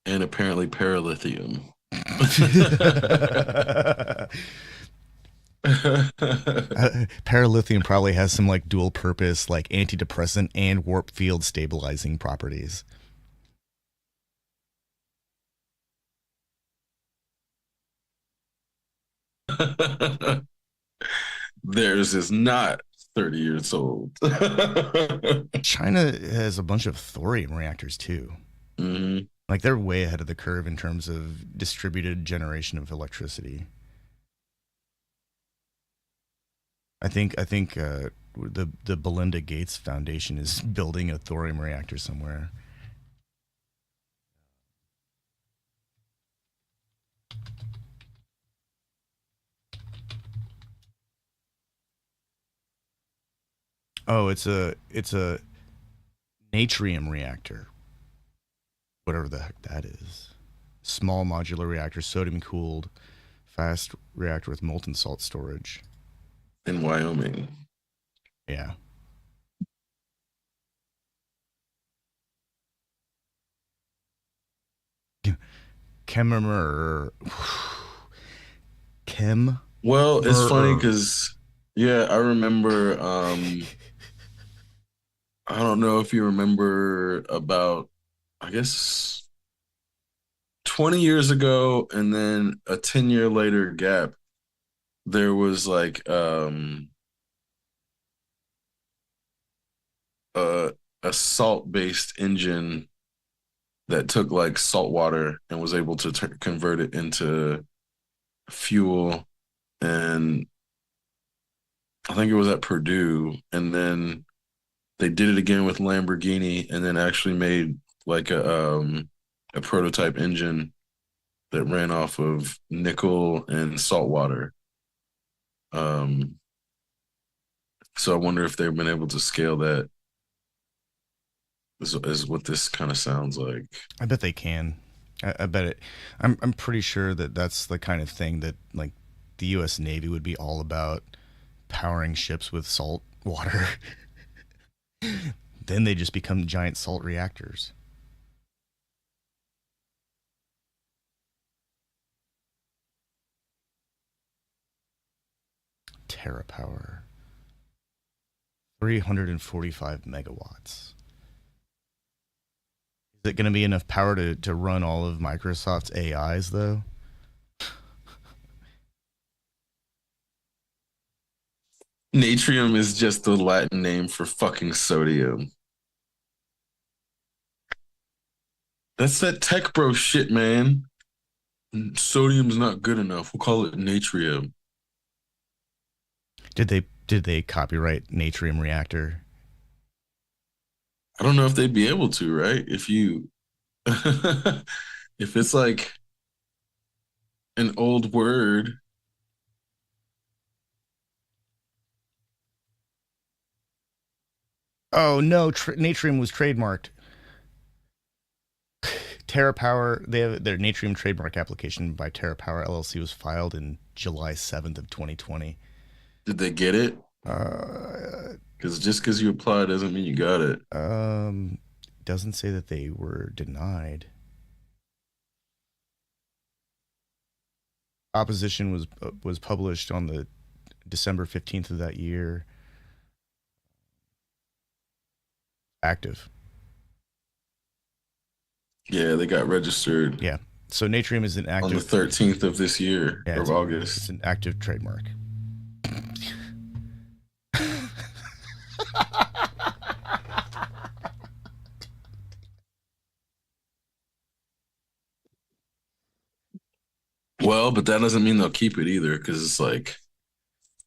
And apparently paralithium. Paralithium probably has some like dual purpose, like antidepressant and warp field stabilizing properties. Theirs is not 30 years old. China has a bunch of thorium reactors too. Mhm. Like they're way ahead of the curve in terms of distributed generation of electricity. I think the Belinda Gates Foundation is building a thorium reactor somewhere. Oh, it's a natrium reactor, whatever the heck that is. Small modular reactor, sodium cooled, fast reactor with molten salt storage. In Wyoming. Yeah. Chemer. Chem. Well, it's funny because yeah, I remember I don't know if you remember about I guess 20 years ago and then a 10-year later gap, there was like a a salt-based engine that took like salt water and was able to convert it into fuel. And I think it was at Purdue. And then they did it again with Lamborghini and then actually made like a prototype engine that ran off of nickel and salt water. Um, so I wonder if they've been able to scale that is what this kind of sounds like. I bet they can. I bet it. I'm pretty sure that that's the kind of thing that like the U.S. Navy would be all about, powering ships with salt water. Then they just become giant salt reactors. TerraPower, 345 megawatts. Is it going to be enough power to run all of Microsoft's AIs though? Natrium is just the Latin name for fucking sodium. That's that tech bro shit, man. Sodium's not good enough. We'll call it natrium. Did they copyright Natrium reactor? I don't know if they'd be able to, right? If you if it's like an old word. Oh no, Natrium was trademarked. TerraPower, they have their Natrium trademark application by TerraPower LLC was filed in July 7th of 2020. Did they get it? Uh, Because just because you apply doesn't mean you got it. um, doesn't say that they were denied. Opposition was published on the December 15th of that year. Active. Yeah, they got registered. Yeah. So natrium is an on the active. 13th of this year Yeah, of it's August. an active trademark. Well, but that doesn't mean they'll keep it either, because it's like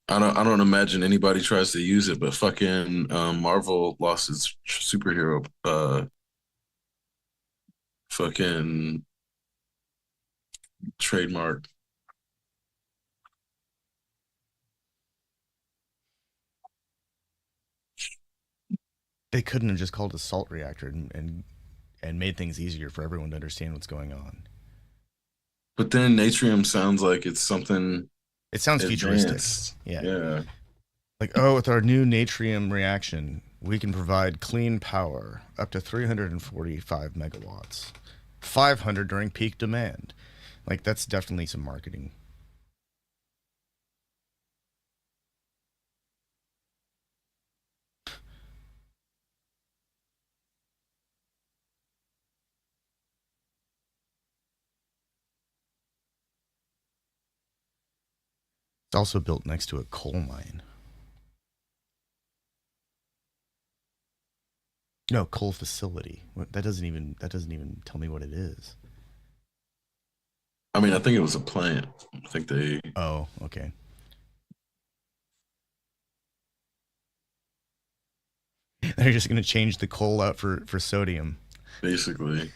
I don't imagine anybody tries to use it, but fucking Marvel lost its superhero fucking trademark. They couldn't have just called it a salt reactor and made things easier for everyone to understand what's going on. But then Natrium sounds like it's something It sounds futuristic. advanced. Yeah. Yeah. Like, oh, with our new natrium reaction, we can provide clean power up to 345 megawatts, 500 during peak demand. Like, that's definitely some marketing. It's also built next to a coal mine. No, coal facility. That doesn't even tell me what it is. I mean, I think it was a plant. I think they Oh, okay. They're just gonna change the coal out for sodium. basically.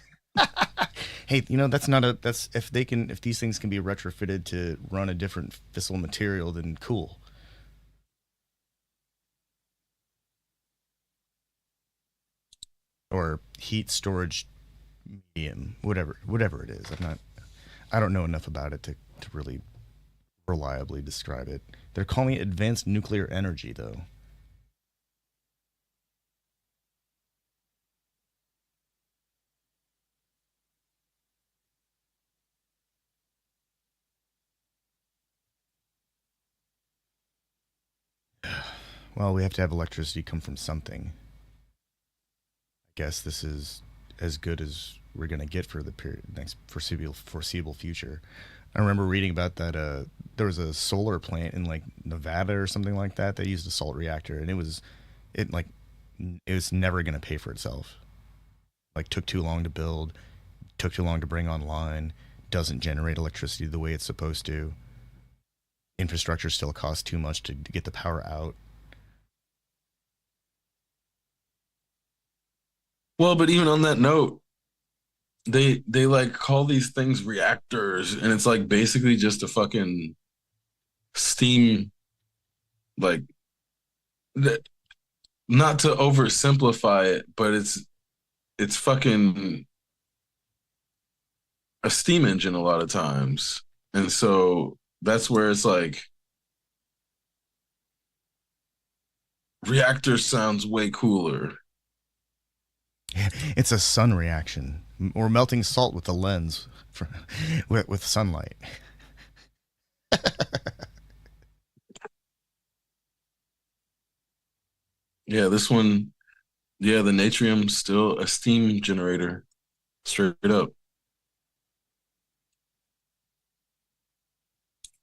Hey, that's not a that's if these things can be retrofitted to run a different fissile material, then cool. Or heat storage medium, whatever it is. I don't know enough about it to really reliably describe it. They're calling it advanced nuclear energy though. Well, we have to have electricity come from something. I guess this is as good as we're gonna get for the next foreseeable future. I remember reading about that. There was a solar plant in like Nevada or something like that. They used a salt reactor, and it like it was never gonna pay for itself. Like took too long to build, took too long to bring online, doesn't generate electricity the way it's supposed to. Infrastructure still costs too much to get the power out. Well, but even on that note, they like call these things reactors, and it's like basically just a fucking steam like th- not to oversimplify it, but it's fucking a steam engine a lot of times. And so that's where it's like reactor sounds way cooler. It's a sun reaction. We're melting salt with the lens with sunlight. Yeah, this one, yeah, the Natrium's still a steam generator, straight up.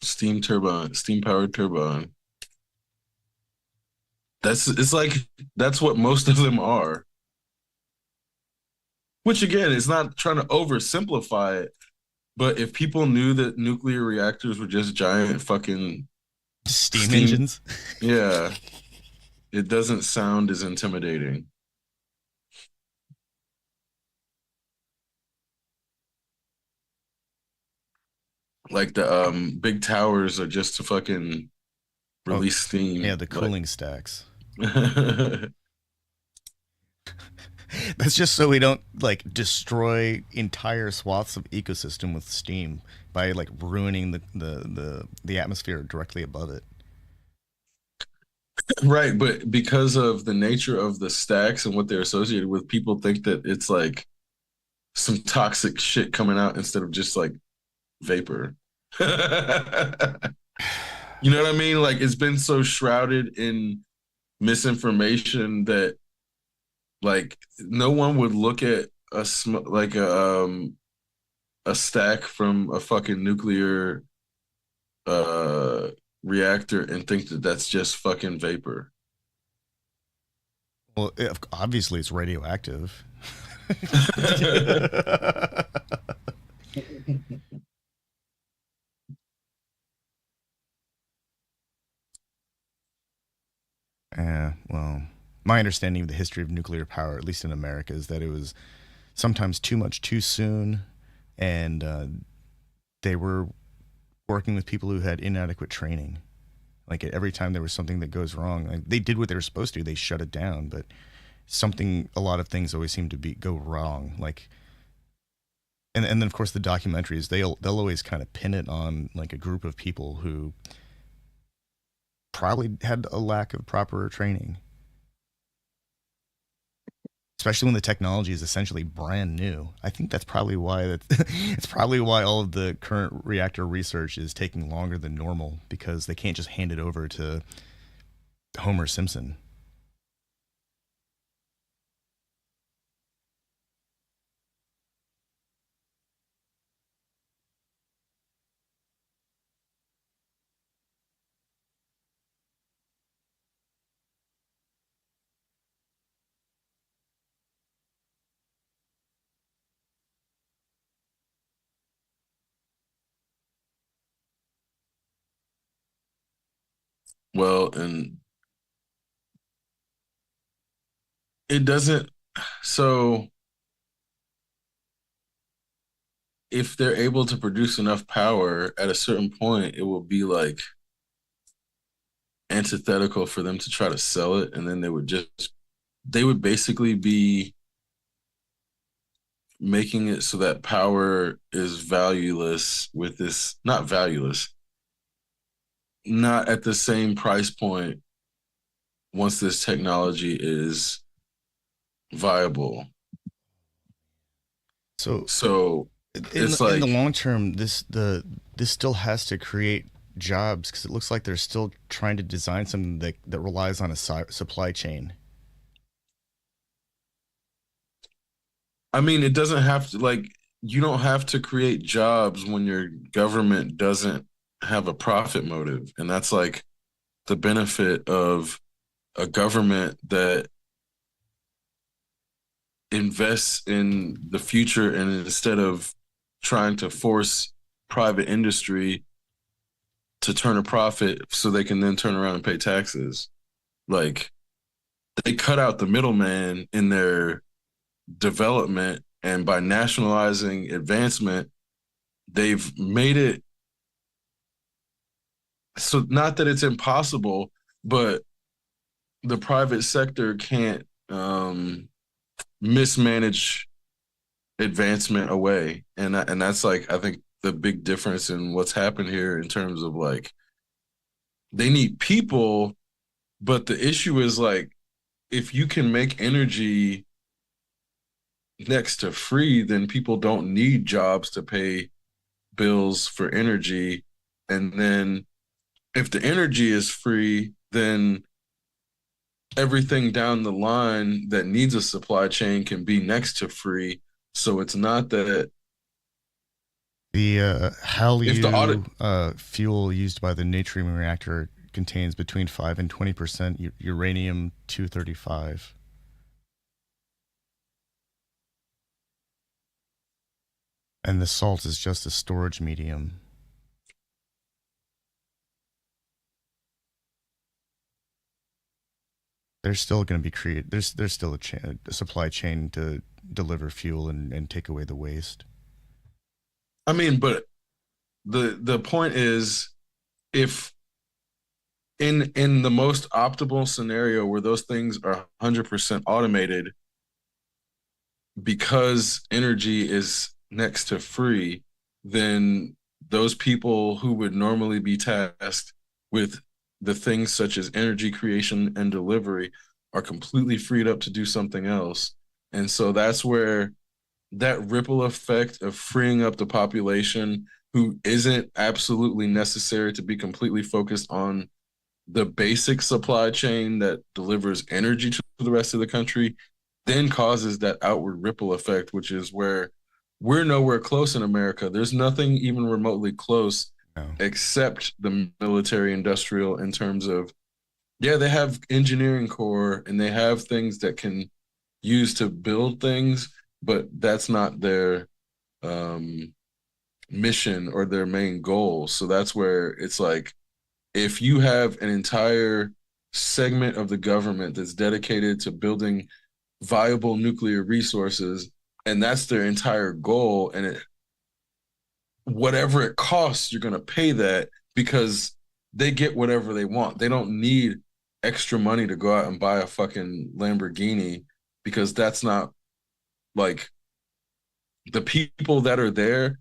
Steam turbine, steam powered turbine. It's like that's what most of them are. Which again, it's not trying to oversimplify it, but if people knew that nuclear reactors were just giant fucking Steam steam, engines. yeah, it doesn't sound as intimidating. Like the big towers are just to fucking Oh, release yeah, steam. the Like cooling stacks. That's just so we don't like destroy entire swaths of ecosystem with steam by like ruining the atmosphere directly above it. right, but because of the nature of the stacks and what they're associated with, people think that it's like some toxic shit coming out instead of just like vapor. You know what I mean? Like it's been so shrouded in misinformation that like no one would look at like a stack from a fucking nuclear uh reactor and think that that's just fucking vapor. Well, obviously it's radioactive. Yeah, well, my understanding of the history of nuclear power, at least in America, is that it was sometimes too much too soon, and they were working with people who had inadequate training. Like every time there was something that goes wrong, like, they did what they were supposed to. They shut it down, but a lot of things always seem to be go wrong. Like, and then of course the documentaries, they'll always kind of pin it on like a group of people who probably had a lack of proper training, especially when the technology is essentially brand new. I think that's probably why it's probably why all of the current reactor research is taking longer than normal, because they can't just hand it over to Homer Simpson. Well, and it doesn't. So if they're able to produce enough power at a certain point, it will be like antithetical for them to try to sell it, and then they would basically be making it so that power is valueless with this, not valueless, not at the same price point once this technology is viable. So So it's in the like, long term, this still has to create jobs, because it looks like they're still trying to design something that relies on a supply chain. I mean, it doesn't have to, like, you don't have to create jobs when your government doesn't have a profit motive. And that's like the benefit of a government that invests in the future, and instead of trying to force private industry to turn a profit so they can then turn around and pay taxes. Like, they cut out the middleman in their development, and by nationalizing advancement, they've made it so, not that it's impossible, but the private sector can't mismanage advancement away, and that's like, I think, the big difference in what's happened here in terms of like, they need people, but the issue is like, if you can make energy next to free, then people don't need jobs to pay bills for energy. And then if the energy is free, then everything down the line that needs a supply chain can be next to free. So it's not that The if the audit, HALEU fuel used by the Natrium reactor contains between 5 and 20% uranium 235. And the salt is just a storage medium. There's still going to be there's still a supply chain to deliver fuel and take away the waste. I mean, but the point is, if in the most optimal scenario where those things are 100% automated, because energy is next to free, then those people who would normally be tasked with the things such as energy creation and delivery are completely freed up to do something else. And so that's where that ripple effect of freeing up the population who isn't absolutely necessary to be completely focused on the basic supply chain that delivers energy to the rest of the country, then causes that outward ripple effect, which is where we're nowhere close in America. There's nothing even remotely close No. except the military industrial in terms of, yeah, they have engineering core and they have things that can use to build things, but that's not their um, mission or their main goal. So that's where it's like, if you have an entire segment of the government that's dedicated to building viable nuclear resources, and that's their entire goal, and whatever it costs, you're going to pay that because they get whatever they want. They don't need extra money to go out and buy a fucking Lamborghini because that's not like the people that are there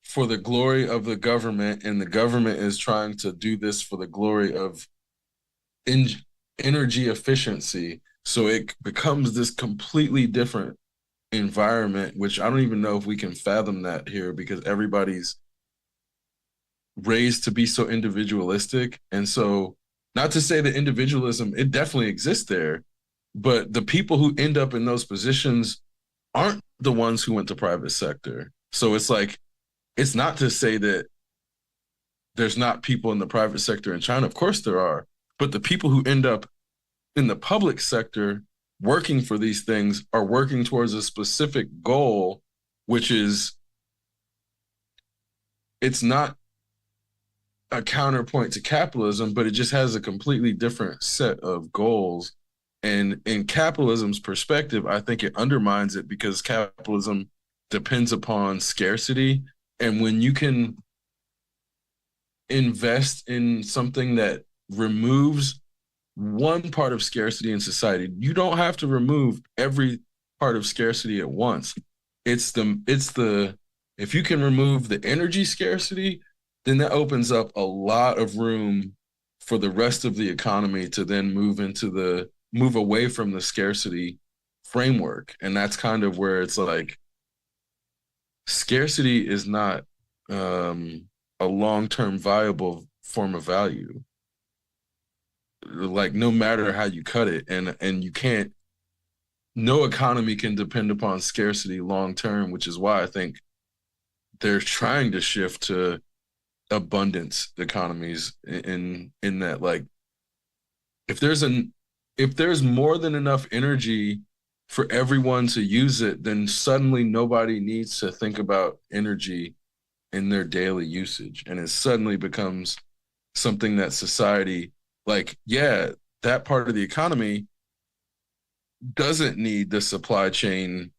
for the glory of the government, and the government is trying to do this for the glory of in- energy efficiency. So it becomes this completely different environment, which I don't even know if we can fathom that here because everybody's raised to be so individualistic. And so, not to say that individualism, it definitely exists there, but the people who end up in those positions aren't the ones who went to private sector. So it's like, it's not to say that there's not people in the private sector in China. Of course there are. But the people who end up in the public sector working for these things are working towards a specific goal, which is, it's not a counterpoint to capitalism, but it just has a completely different set of goals. And in capitalism's perspective, I think it undermines it because capitalism depends upon scarcity. And when you can invest in something that removes one part of scarcity in society, you don't have to remove every part of scarcity at once. It's the if you can remove the energy scarcity, then that opens up a lot of room for the rest of the economy to then move away from the scarcity framework. And that's kind of where it's like, scarcity is not a long-term viable form of value, like no matter how you cut it. And you can't, no economy can depend upon scarcity long term, which is why I think they're trying to shift to abundance economies in that, like, if there's more than enough energy for everyone to use it, then suddenly nobody needs to think about energy in their daily usage, and it suddenly becomes something that society, like, yeah, that part of the economy doesn't need the supply chain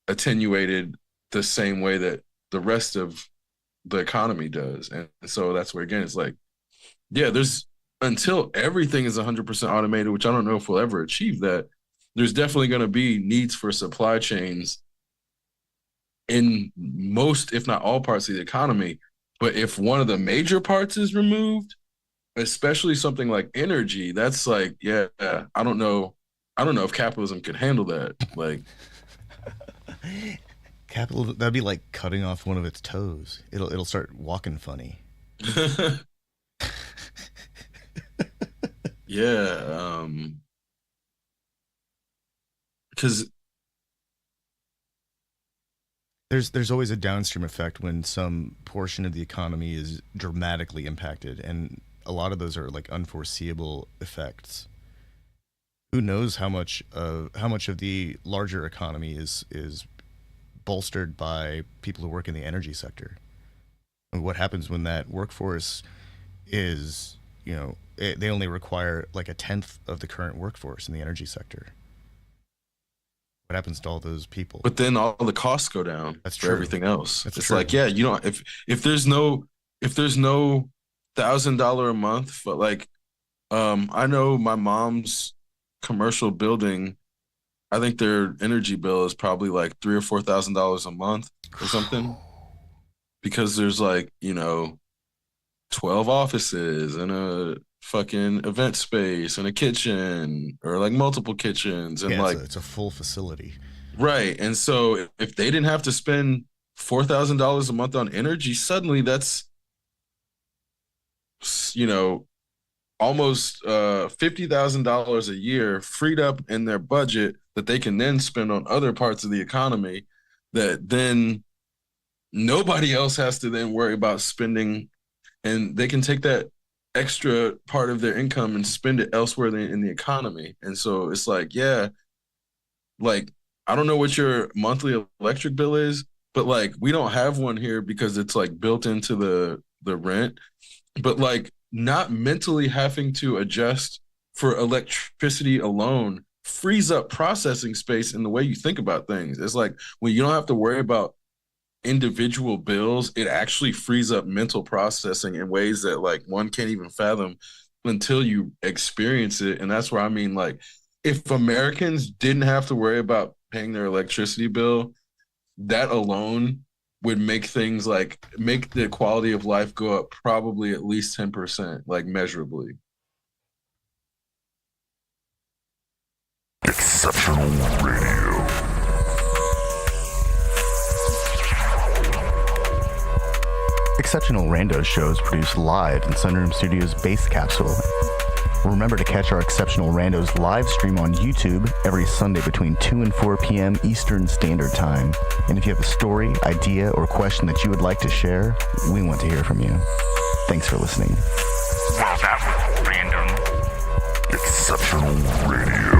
attenuated the same way that the rest of the economy does. And so that's where, again, it's like, yeah, there's, until everything is 100% automated, which I don't know if we'll ever achieve that, there's definitely going to be needs for supply chains in most, if not all, parts of the economy. But if one of the major parts is removed, especially something like energy, that's like, yeah, I don't know. I don't know if capitalism could handle that. Like, Capital, that'd be like cutting off one of its toes. It'll start walking funny. yeah, because There's always a downstream effect when some portion of the economy is dramatically impacted, and a lot of those are like unforeseeable effects. Who knows how much of the larger economy is bolstered by people who work in the energy sector? And what happens when that workforce is, they only require like a tenth of the current workforce in the energy sector? What happens to all those people? but then all the costs go down That's for true. everything else. That's It's true. like, yeah, you don't, if there's no $1,000 a month, but like, I know my mom's commercial building, I think their energy bill is probably like $3,000 or $4,000 a month or something, because there's like, 12 offices and a fucking event space and a kitchen, or like multiple kitchens, and Yeah, like, it's a full facility. right. And so if they didn't have to spend $4,000 a month on energy, suddenly that's, you know, almost $50,000 a year freed up in their budget that they can then spend on other parts of the economy that then nobody else has to then worry about spending, and they can take that extra part of their income and spend it elsewhere in the economy. And so it's like, yeah, like I don't know what your monthly electric bill is, but like we don't have one here because it's like built into the rent. But like not mentally having to adjust for electricity alone frees up processing space in the way you think about things. It's like when you don't have to worry about individual bills, it actually frees up mental processing in ways that like one can't even fathom until you experience it. And that's where I mean, like, if Americans didn't have to worry about paying their electricity bill, that alone would make things like make the quality of life go up probably at least 10%, like measurably. Exceptional Radio. Exceptional Randos shows produced live in Sunroom Studios' Base Capsule. Remember to catch our Exceptional Randos live stream on YouTube every Sunday between 2 and 4 p.m. Eastern Standard Time. And if you have a story, idea, or question that you would like to share, we want to hear from you. Thanks for listening. Well, that was random. Exceptional Radio.